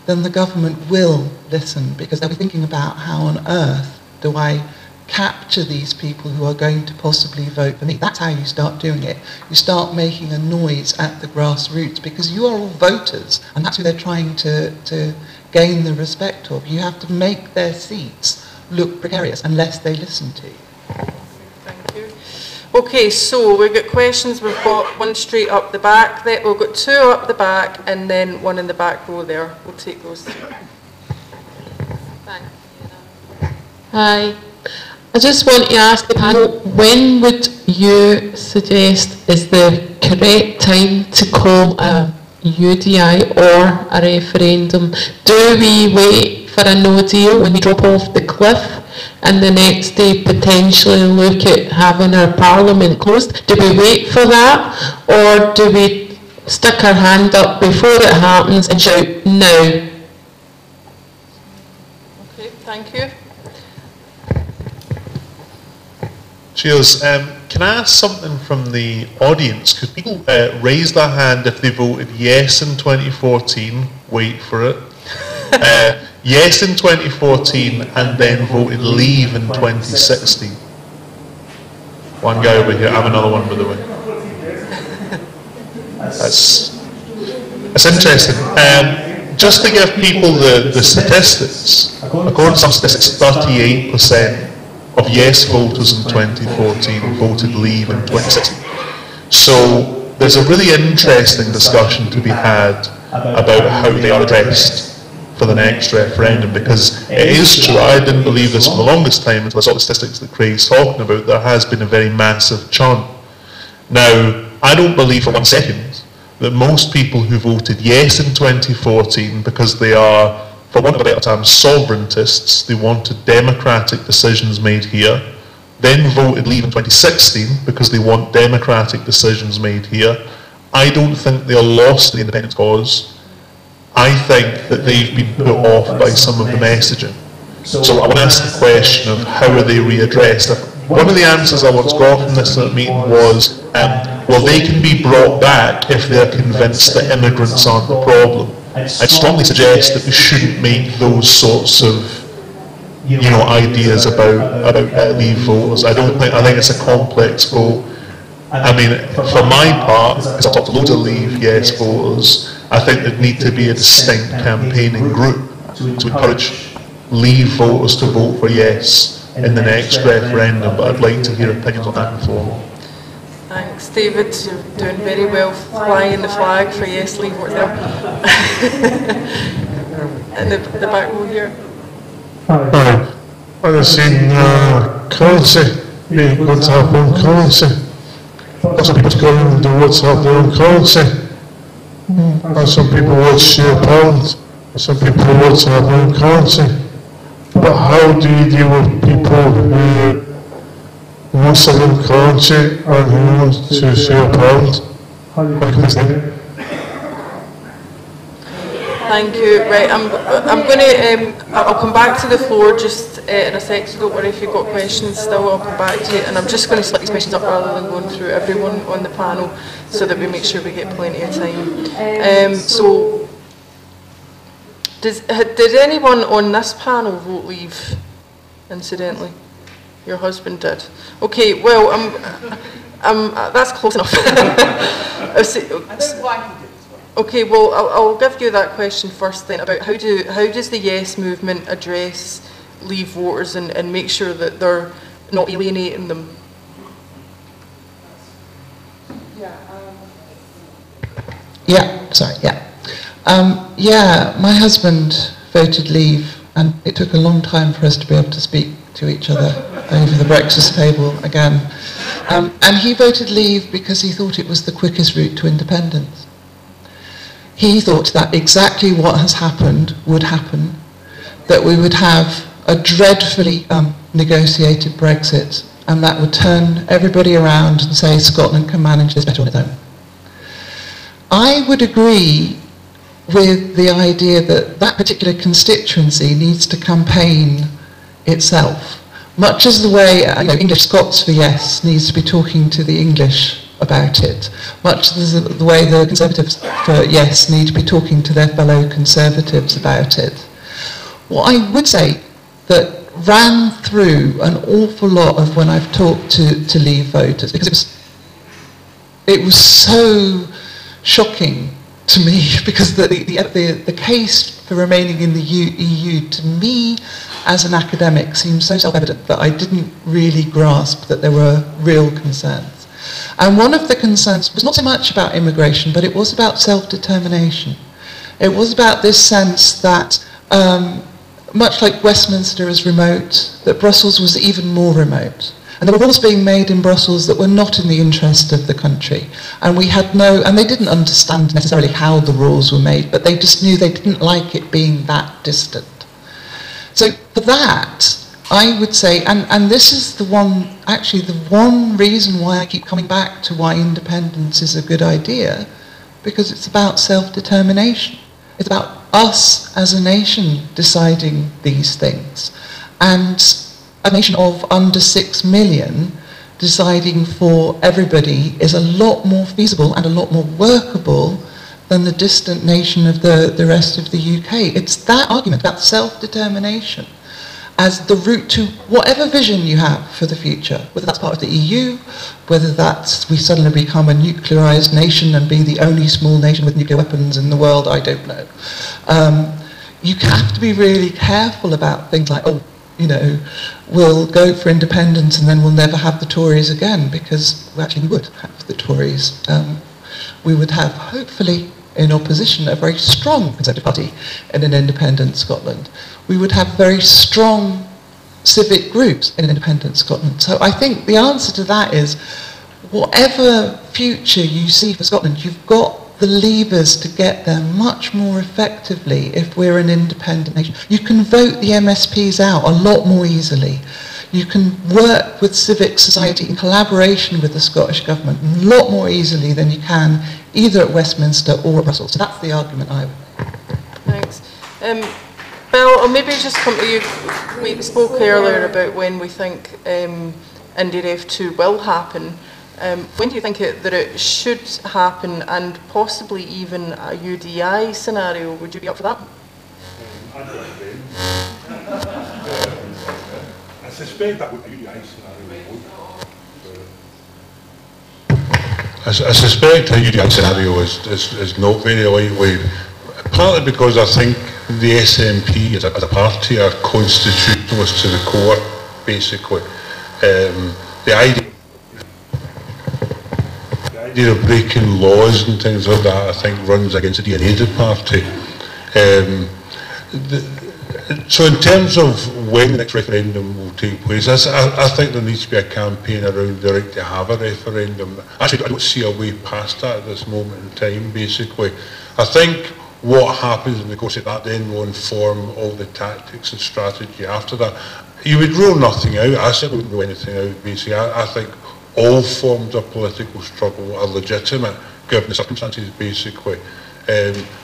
D: then the government will listen, because they'll be thinking about how on earth do I capture these people who are going to possibly vote for me. That's how you start doing it. You start making a noise at the grassroots, because you are all voters, and that's who they're trying to gain the respect of. You have to make their seats look precarious unless they listen to you.
F: Thank you. Okay, so we've got questions. We've got one straight up the back. We've got two up the back, and then one in the back row there. We'll take those two.
K: Thanks. Hi. I just want to ask the panel, when would you suggest is the correct time to call a UDI or a referendum? Do we wait for a no deal when we drop off the cliff and the next day potentially look at having our parliament closed? Do we wait for that, or do we stick our hand up before it happens and shout no?
F: Okay, thank you.
M: Cheers. Can I ask something from the audience? Could people raise their hand if they voted yes in 2014, wait for it, yes in 2014 and then voted leave in 2016? One guy over here, I have another one by the way. That's interesting. Just to give people the statistics, according to some statistics, 38% of yes voters in 2014 voted leave in 2016. So there's a really interesting discussion to be had about how they are addressed for the next referendum, because it is true, I didn't believe this for the longest time until I saw the statistics that Craig's talking about. There has been a very massive churn. Now, I don't believe for 1 second that most people who voted yes in 2014 because they are, for want of a better term, sovereigntists, they wanted democratic decisions made here, then voted leave in 2016 because they want democratic decisions made here, I don't think they are lost the independence cause. I think that they've been put off by some of the messaging. So I want to ask the question of how are they readdressed? One of the answers I once got from this meeting was, well, they can be brought back if they're convinced that immigrants aren't the problem. I'd strongly suggest that we shouldn't make those sorts of, ideas about leave voters. I think it's a complex vote. I mean, for my part, because I've talked to loads of leave yes voters, I think there'd need to be a distinct campaigning group to encourage leave voters to vote for yes in the next referendum, but I'd like to hear opinions on that before.
F: Thanks, David. You're doing very well flying the flag for yes, leave work there. And the back row here.
G: Hi. I've seen currency, being good to have one currency. Some people going to want to have their own currency. And some people want to share pounds. And some people want to have their own currency. But how do you deal with people who want their own currency and who want to share pounds?
F: Thank you. Right, I'm going to, I'll come back to the floor just in a sec, so don't worry if you've got questions still, I'll come back to you. And I'm just going to split these questions up rather than going through everyone on the panel so that we make sure we get plenty of time. So, did anyone on this panel vote leave, incidentally? Your husband did. Okay, well, that's close enough. Okay, well, I'll give you that question first then, about how does the Yes movement address Leave voters and make sure that they're not alienating them?
D: Yeah, my husband voted Leave, and it took a long time for us to be able to speak to each other over the breakfast table again. And he voted Leave because he thought it was the quickest route to independence. He thought that exactly what has happened would happen, that we would have a dreadfully negotiated Brexit, and that would turn everybody around and say Scotland can manage this better on its own. I would agree with the idea that that particular constituency needs to campaign itself, much as the way English Scots for Yes needs to be talking to the English about it, much as the way the Conservatives for Yes need to be talking to their fellow Conservatives about it. What I would say that ran through an awful lot of when I've talked to Leave voters, because it was so shocking to me, because the case for remaining in the EU to me as an academic seemed so self-evident that I didn't really grasp that there were real concerns. And one of the concerns was not so much about immigration, but it was about self-determination. It was about this sense that, much like Westminster is remote, that Brussels was even more remote. And there were rules being made in Brussels that were not in the interest of the country. And we had and they didn't understand necessarily how the rules were made, but they just knew they didn't like it being that distant. So for that, I would say, and this is the one reason why I keep coming back to why independence is a good idea, because it's about self-determination. It's about us as a nation deciding these things. And a nation of under 6 million deciding for everybody is a lot more feasible and a lot more workable than the distant nation of the rest of the UK. It's that argument about self-determination as the route to whatever vision you have for the future, whether that's part of the EU, whether that's we suddenly become a nuclearized nation and be the only small nation with nuclear weapons in the world, I don't know. You have to be really careful about things like, we'll go for independence and then we'll never have the Tories again, because we would have the Tories. We would have, hopefully, in opposition, a very strong Conservative Party in an independent Scotland. We would have very strong civic groups in an independent Scotland. So I think the answer to that is, whatever future you see for Scotland, you've got the levers to get there much more effectively if we're an independent nation. You can vote the MSPs out a lot more easily. You can work with civic society in collaboration with the Scottish Government a lot more easily than you can either at Westminster or at Brussels. So that's the argument I would make.
F: Thanks. Bill, I'll maybe just come to you. We spoke earlier about when we think IndyRef 2 will happen. When do you think that it should happen, and possibly even a UDI scenario? Would you be up for that?
E: I suspect that would be a UDI scenario. I suspect a UDI scenario is not very likely, partly because I think the SNP as a party are constitutionalist to the core, basically. The idea of breaking laws and things like that, I think, runs against the DNA of the party. So in terms of when the next referendum will take place, I think there needs to be a campaign around the right to have a referendum. Actually, I don't see a way past that at this moment in time, basically. I think what happens in the course of that then will inform all the tactics and strategy after that. You would rule nothing out. I certainly wouldn't rule anything out, basically. I think all forms of political struggle are legitimate, given the circumstances, basically.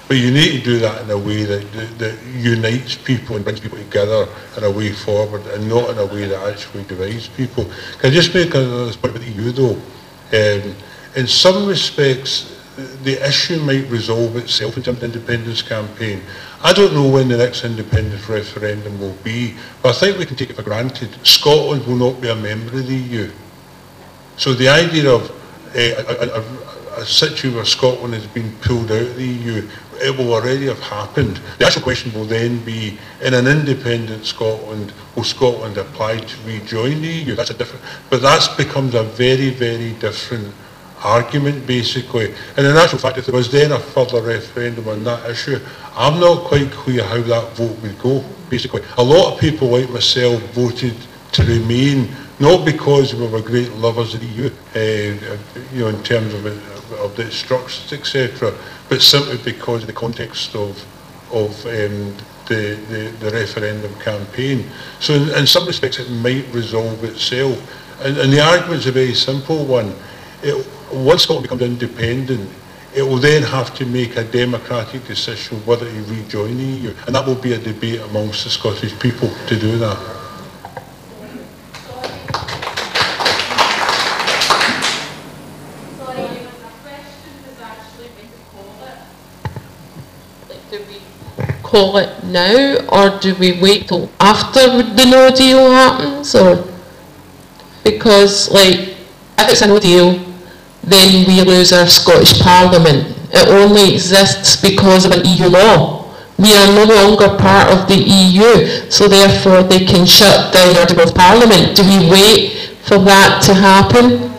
E: But you need to do that in a way that unites people and brings people together in a way forward, and not in a way that actually divides people. Can I just make this point about the EU, though? In some respects, the issue might resolve itself in terms of the independence campaign. I don't know when the next independence referendum will be, but I think we can take it for granted. Scotland will not be a member of the EU. So the idea of a situation where Scotland has been pulled out of the EU, it will already have happened. The actual question will then be, in an independent Scotland, will Scotland apply to rejoin the EU? That's a different, but that becomes a very, very different argument, basically. And in actual fact, if there was then a further referendum on that issue, I'm not quite clear how that vote would go, basically. A lot of people like myself voted to remain, not because we were great lovers of the EU, you know, in terms of the structures, etc., but simply because of the context of the referendum campaign. So in some respects it might resolve itself. And the argument's a very simple one. Once Scotland becomes independent, it will then have to make a democratic decision whether to rejoin the EU, and that will be a debate amongst the Scottish people to do that.
K: Call it now, or do we wait till after the no deal happens? Or because, like, if it's a no deal, then we lose our Scottish Parliament. It only exists because of an EU law. We are no longer part of the EU, so therefore they can shut down our Parliament. Do we wait for that to happen?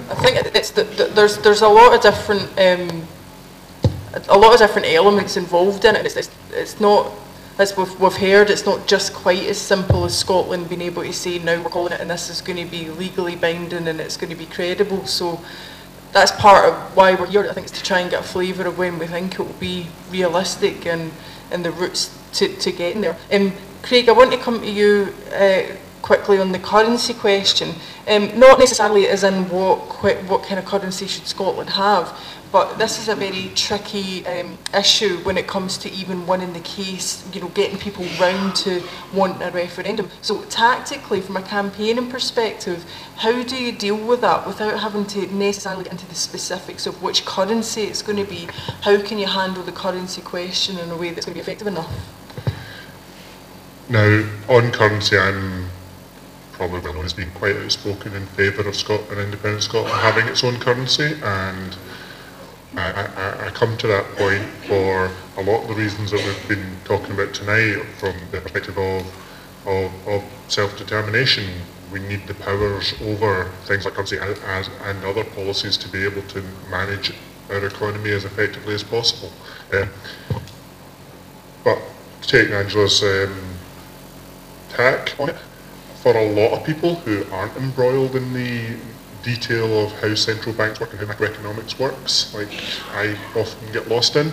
F: I think it's there's a lot of different elements involved in it. It's not, as we've heard, it's not just quite as simple as Scotland being able to say, now we're calling it and this is going to be legally binding and it's going to be credible. So that's part of why we're here. I think it's to try and get a flavour of when we think it will be realistic and the routes to getting there. Craig, I want to come to you quickly on the currency question. Not necessarily as in what kind of currency should Scotland have, but this is a very tricky issue when it comes to even winning the case, you know, getting people round to wanting a referendum. So tactically, from a campaigning perspective, how do you deal with that without having to necessarily get into the specifics of which currency it's going to be? How can you handle the currency question in a way that's going to be effective enough?
C: Now, on currency, I'm probably well known as being quite outspoken in favour of an independent Scotland having its own currency, and I come to that point for a lot of the reasons that we've been talking about tonight, from the perspective of self-determination. We need the powers over things like currency and other policies to be able to manage our economy as effectively as possible. But taking Angela's tack on it, for a lot of people who aren't embroiled in the detail of how central banks work and how macroeconomics works, like I often get lost in,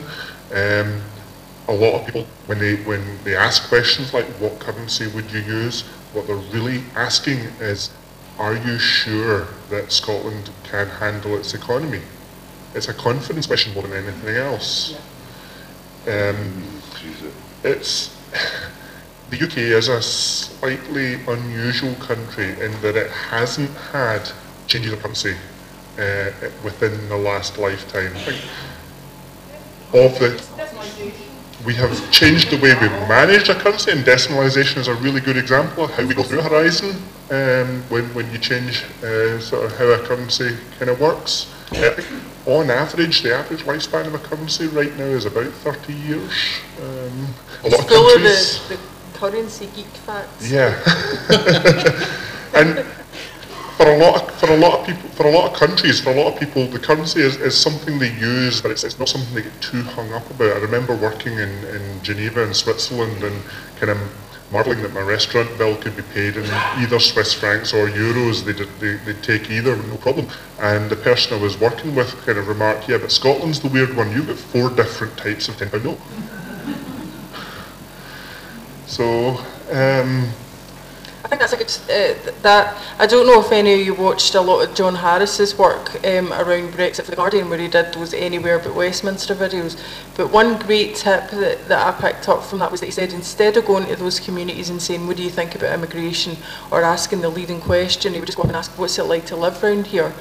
C: a lot of people, when they ask questions like what currency would you use, what they're really asking is, are you sure that Scotland can handle its economy? It's a confidence question more than anything else. The UK is a slightly unusual country in that it hasn't had changes of currency within the last lifetime. We have changed the way we manage our currency, and decimalisation is a really good example of how we go through a horizon when you change sort of how a currency kind of works. On average, the average lifespan of a currency right now is about 30 years. A lot of countries,
F: the currency geek facts.
C: Yeah, and for a lot of countries, the currency is something they use, but it's not something they get too hung up about. I remember working in Geneva in Switzerland and kind of marvelling that my restaurant bill could be paid in either Swiss francs or euros. They'd take either, no problem. And the person I was working with kind of remarked, yeah, but Scotland's the weird one. You've got 4 different types of £10 note. So,
F: I think that's a good, I don't know if any of you watched a lot of John Harris's work around Brexit for The Guardian, where he did those Anywhere But Westminster videos. But one great tip that I picked up from that was that he said, instead of going to those communities and saying, what do you think about immigration, or asking the leading question, he would just go up and ask, what's it like to live around here?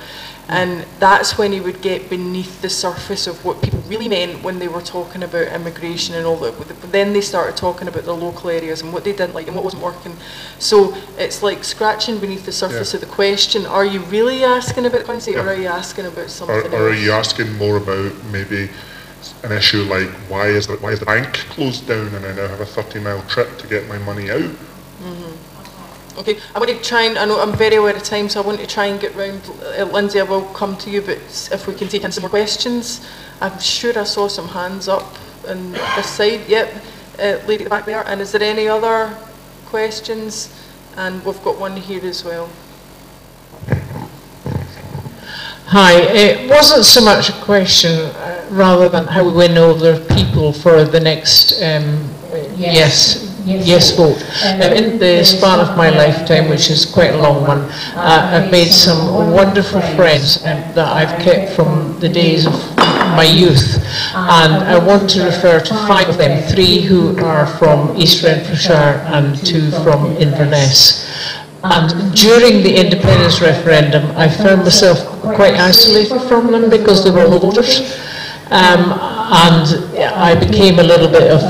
F: And that's when he would get beneath the surface of what people really meant when they were talking about immigration and all that. But then they started talking about the local areas and what they didn't like and what wasn't working. So it's like scratching beneath the surface of the question. Are you really asking about currency, or are you asking about something else?
C: Or are you asking more about maybe an issue like why is the bank closed down and I now have a 30-mile trip to get my money out?
F: Okay, I want to try and, I know I'm very aware of time, so I want to try and get round, Lindsay, I will come to you, but if we can take in some more questions. I'm sure I saw some hands up on this side. Yep, lady at the back there. And is there any other questions? And we've got one here as well.
N: Hi, it wasn't so much a question, rather than how we win over people for the next yes vote. In the span of my lifetime, which is quite a long one, I've made some wonderful friends that I've kept from the days of my youth, and I want to refer to 5 of them, 3 who are from East Renfrewshire and 2 from Inverness. And during the independence referendum, I found myself quite isolated from them because they were voters. And I became a little bit of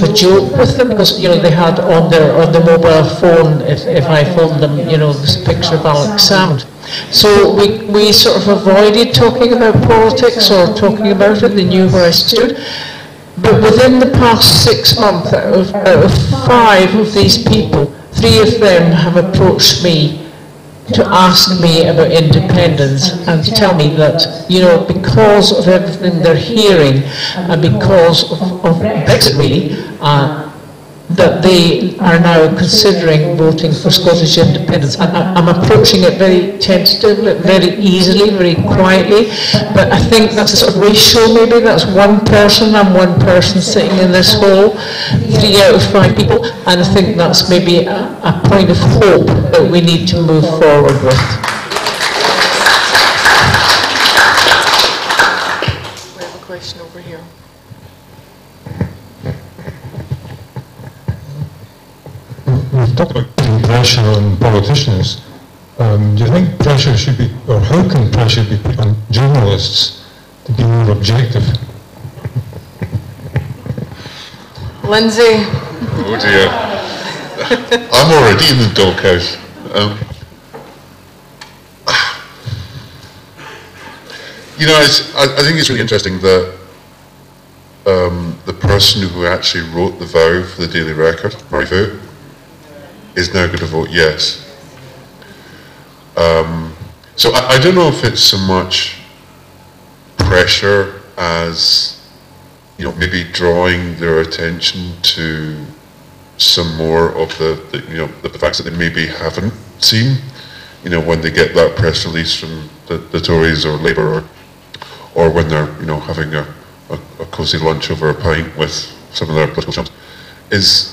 N: a joke with them because, you know, they had on the mobile phone, if I phoned them, you know, this picture of Alex Salmond. So we sort of avoided talking about politics or talking about it. They knew where I stood. But within the past 6 months, out of 5 of these people, 3 of them have approached me to ask me about independence and to tell me that, you know, because of everything they're hearing and because of Brexit really, that they are now considering voting for Scottish independence. I'm approaching it very tentatively, very easily, very quietly, but I think that's a sort of ratio maybe. That's 1 person and 1 person sitting in this hall, 3 out of 5 people, and I think that's maybe a point of hope that we need to move forward with.
F: We have a question over here.
G: We've talked about putting pressure on politicians. Do you think pressure should be, or how can pressure be put on journalists to be more objective?
F: Lindsay.
B: Oh dear. I'm already in the doghouse. You know, I think it's really interesting that the person who actually wrote the vow for the Daily Record, Murray Vu, is now going to vote yes. So I don't know if it's so much pressure as, you know, maybe drawing their attention to some more of the you know, the facts that they maybe haven't seen, you know, when they get that press release from the Tories or Labour, or when they're, you know, having a cosy lunch over a pint with some of their political chums, is.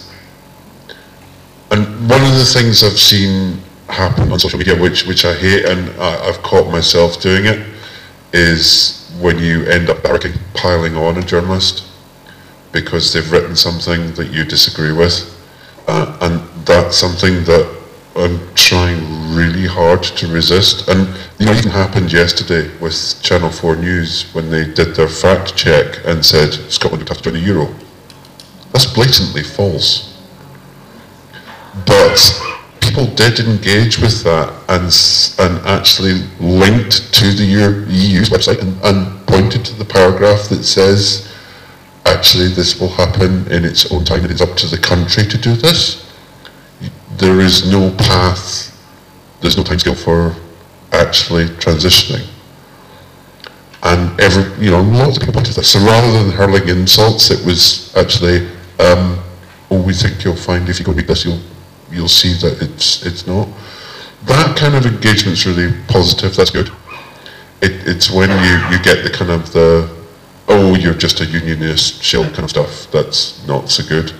B: And one of the things I've seen happen on social media, which I hate, and I've caught myself doing it, is when you end up piling on a journalist because they've written something that you disagree with. And that's something that I'm trying really hard to resist. And, you know, it even happened yesterday with Channel 4 News when they did their fact check and said Scotland would have to join the Euro. That's blatantly false. But people did engage with that and actually linked to the EU's website and pointed to the paragraph that says, actually, this will happen in its own time. It is up to the country to do this. There is no path, there's no timescale for actually transitioning. And you know, lots of people pointed to this. So rather than hurling insults, it was actually, oh, we think you'll find if you go read this, you'll see that it's not. That kind of engagement's really positive, that's good. It's when you get the kind of oh, you're just a unionist shill kind of stuff, that's not so good.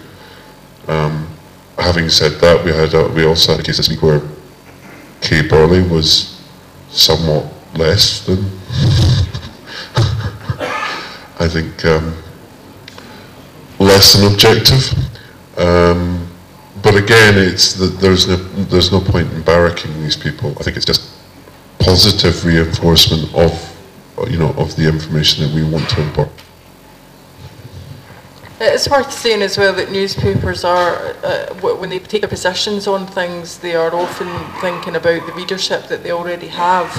B: Having said that, we also had a case this week where Kay Burley was somewhat less than, I think, less than objective. But again, it's that there's no point in barracking these people. I think it's just positive reinforcement of, you know, of the information that we want to impart.
F: It's worth saying as well that newspapers are, when they take their positions on things, they are often thinking about the readership that they already have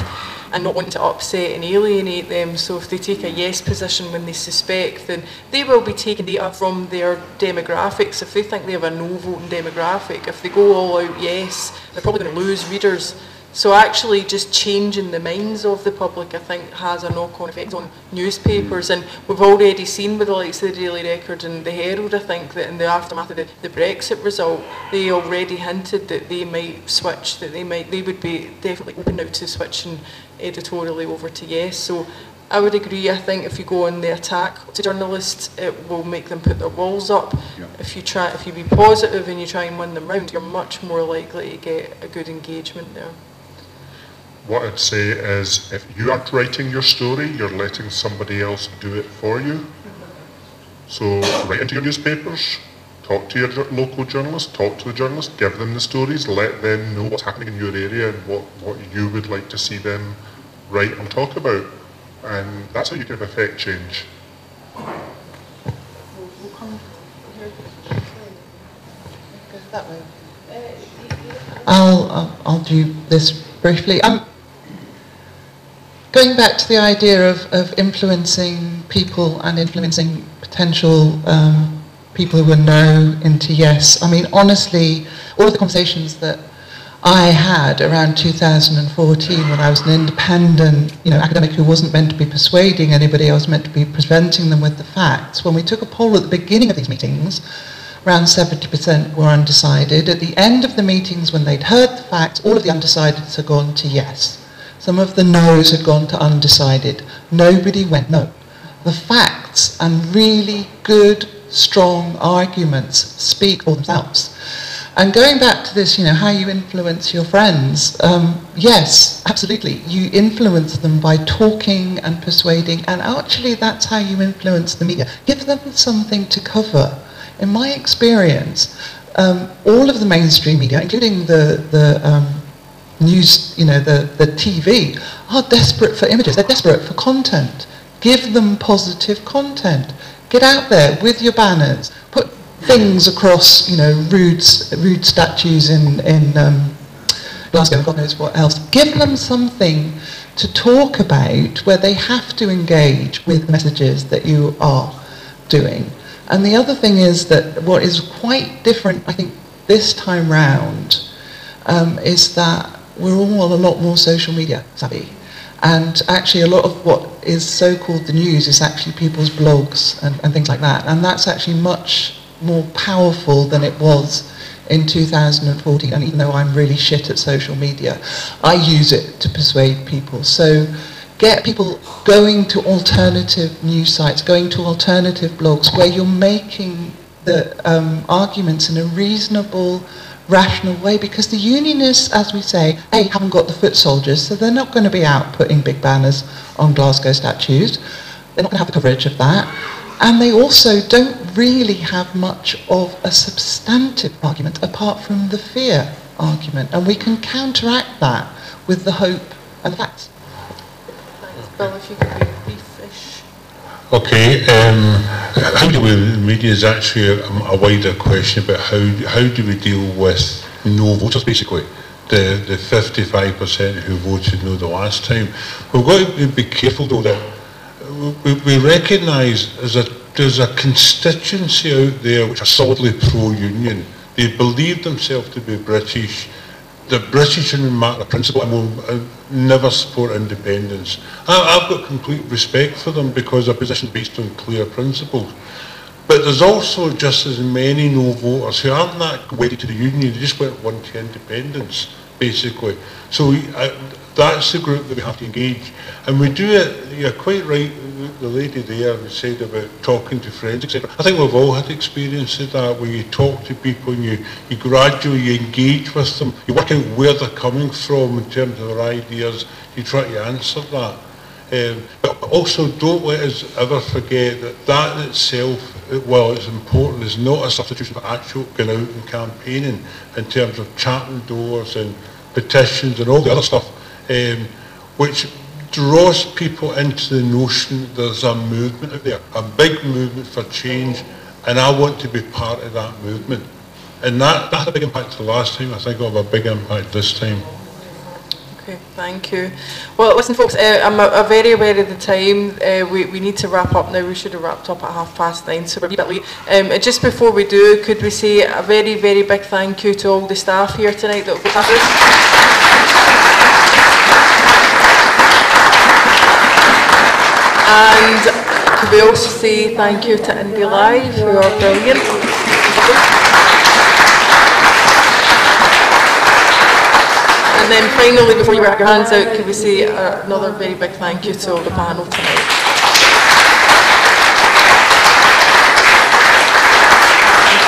F: and not wanting to upset and alienate them. So if they take a yes position when they suspect, then they will be taking data from their demographics. If they think they have a no voting demographic, if they go all out yes, they're probably going to lose readers. So actually just changing the minds of the public, I think, has a knock-on effect on newspapers. And we've already seen with the likes of the Daily Record and the Herald, I think, that in the aftermath of the Brexit result, they already hinted that they might switch, that they would be definitely open now to switching editorially over to yes. So I would agree. I think if you go on the attack to journalists, it will make them put their walls up. Yeah. If you be positive and you try and win them round, you're much more likely to get a good engagement there.
C: What I'd say is, if you aren't writing your story, you're letting somebody else do it for you. So write into your newspapers, talk to your local journalists, talk to the journalists, give them the stories, let them know what's happening in your area and what you would like to see them write and talk about. And that's how you can affect change.
D: I'll do this briefly. Going back to the idea of influencing people and influencing potential people who were no into yes. I mean, honestly, all of the conversations that I had around 2014 when I was an independent, academic who wasn't meant to be persuading anybody, I was meant to be presenting them with the facts. When we took a poll at the beginning of these meetings, around 70% were undecided. At the end of the meetings, when they'd heard the facts, all of the undecideds had gone to yes. Some of the no's had gone to undecided. Nobody went no. The facts and really good, strong arguments speak for themselves. And going back to this, how you influence your friends, yes, absolutely. You influence them by talking and persuading, and actually that's how you influence the media. Give them something to cover. In my experience, all of the mainstream media, including the news, the TV, are desperate for images. They're desperate for content. Give them positive content. Get out there with your banners. Put things across, rude statues in Glasgow, God knows what else. Give them something to talk about where they have to engage with messages that you are doing. And the other thing is that what is quite different, I think, this time round, is that we're all a lot more social media savvy. And actually a lot of what is so-called the news is actually people's blogs and things like that. And that's actually much more powerful than it was in 2014. And even though I'm really shit at social media, I use it to persuade people. So get people going to alternative news sites, going to alternative blogs where you're making the arguments in a reasonable, rational way, because the unionists, as we say, haven't got the foot soldiers, so they're not going to be out putting big banners on Glasgow statues. They're not going to have the coverage of that. And they also don't really have much of a substantive argument apart from the fear argument. And we can counteract that with the hope and the facts.
F: Bill, if you could be brief-ish.
E: Okay, how do we, the media is actually a wider question about how do we deal with no voters, basically, the 55% who voted no the last time. We've got to be careful though that we recognise there's a constituency out there which are solidly pro-union. They believe themselves to be British. The British in matter principle and will never support independence. I've got complete respect for them because their position is based on clear principles. But there's also just as many no voters who aren't that wedded to the union, they just want to independence, basically. So that's the group that we have to engage. And we do it, you're quite right, the lady there who said about talking to friends, etc. I think we've all had experience of that, where you talk to people and you gradually engage with them, you work out where they're coming from in terms of their ideas, you try to answer that. But also don't let us ever forget that itself, while it's important, is not a substitution for actual going out and campaigning in terms of charting doors and petitions and all the other stuff, which draws people into the notion that there's a movement out there, a big movement for change, and I want to be part of that movement. And that had a big impact the last time. I think it'll have a big impact this time.
F: Okay, thank you. Well, listen, folks, I'm very aware of the time. We need to wrap up now. We should have wrapped up at 9:30, so we're a bit late. Just before we do, could we say a very, very big thank you to all the staff here tonight that have with us. And could we also say thank you to Indie Live, who are brilliant. And then finally, before you wrap your hands out, could we say another very big thank you to all the panel tonight.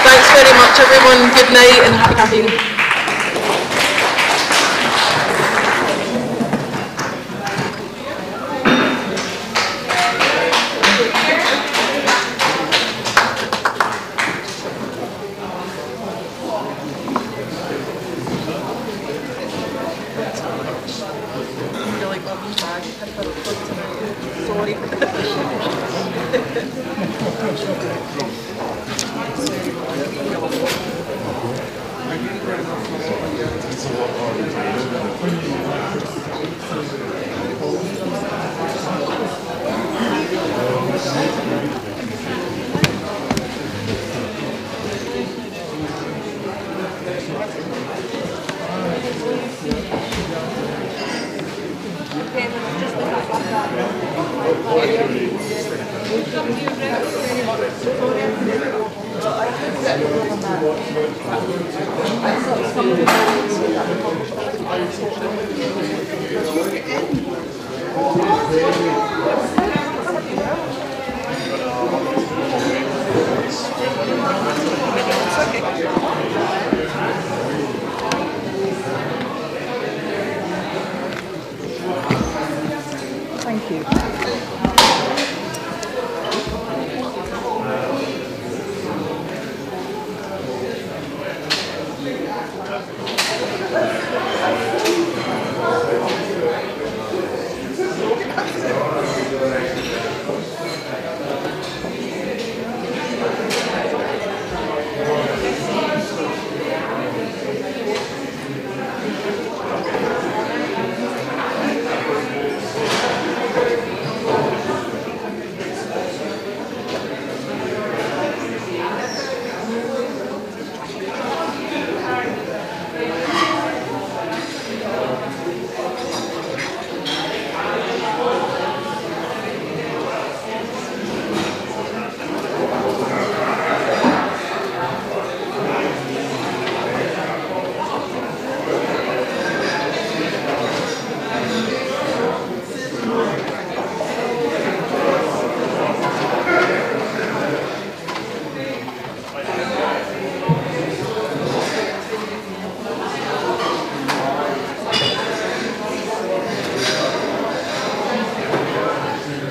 F: Thanks very much, everyone. Good night and happy caffeine.
O: Thank you.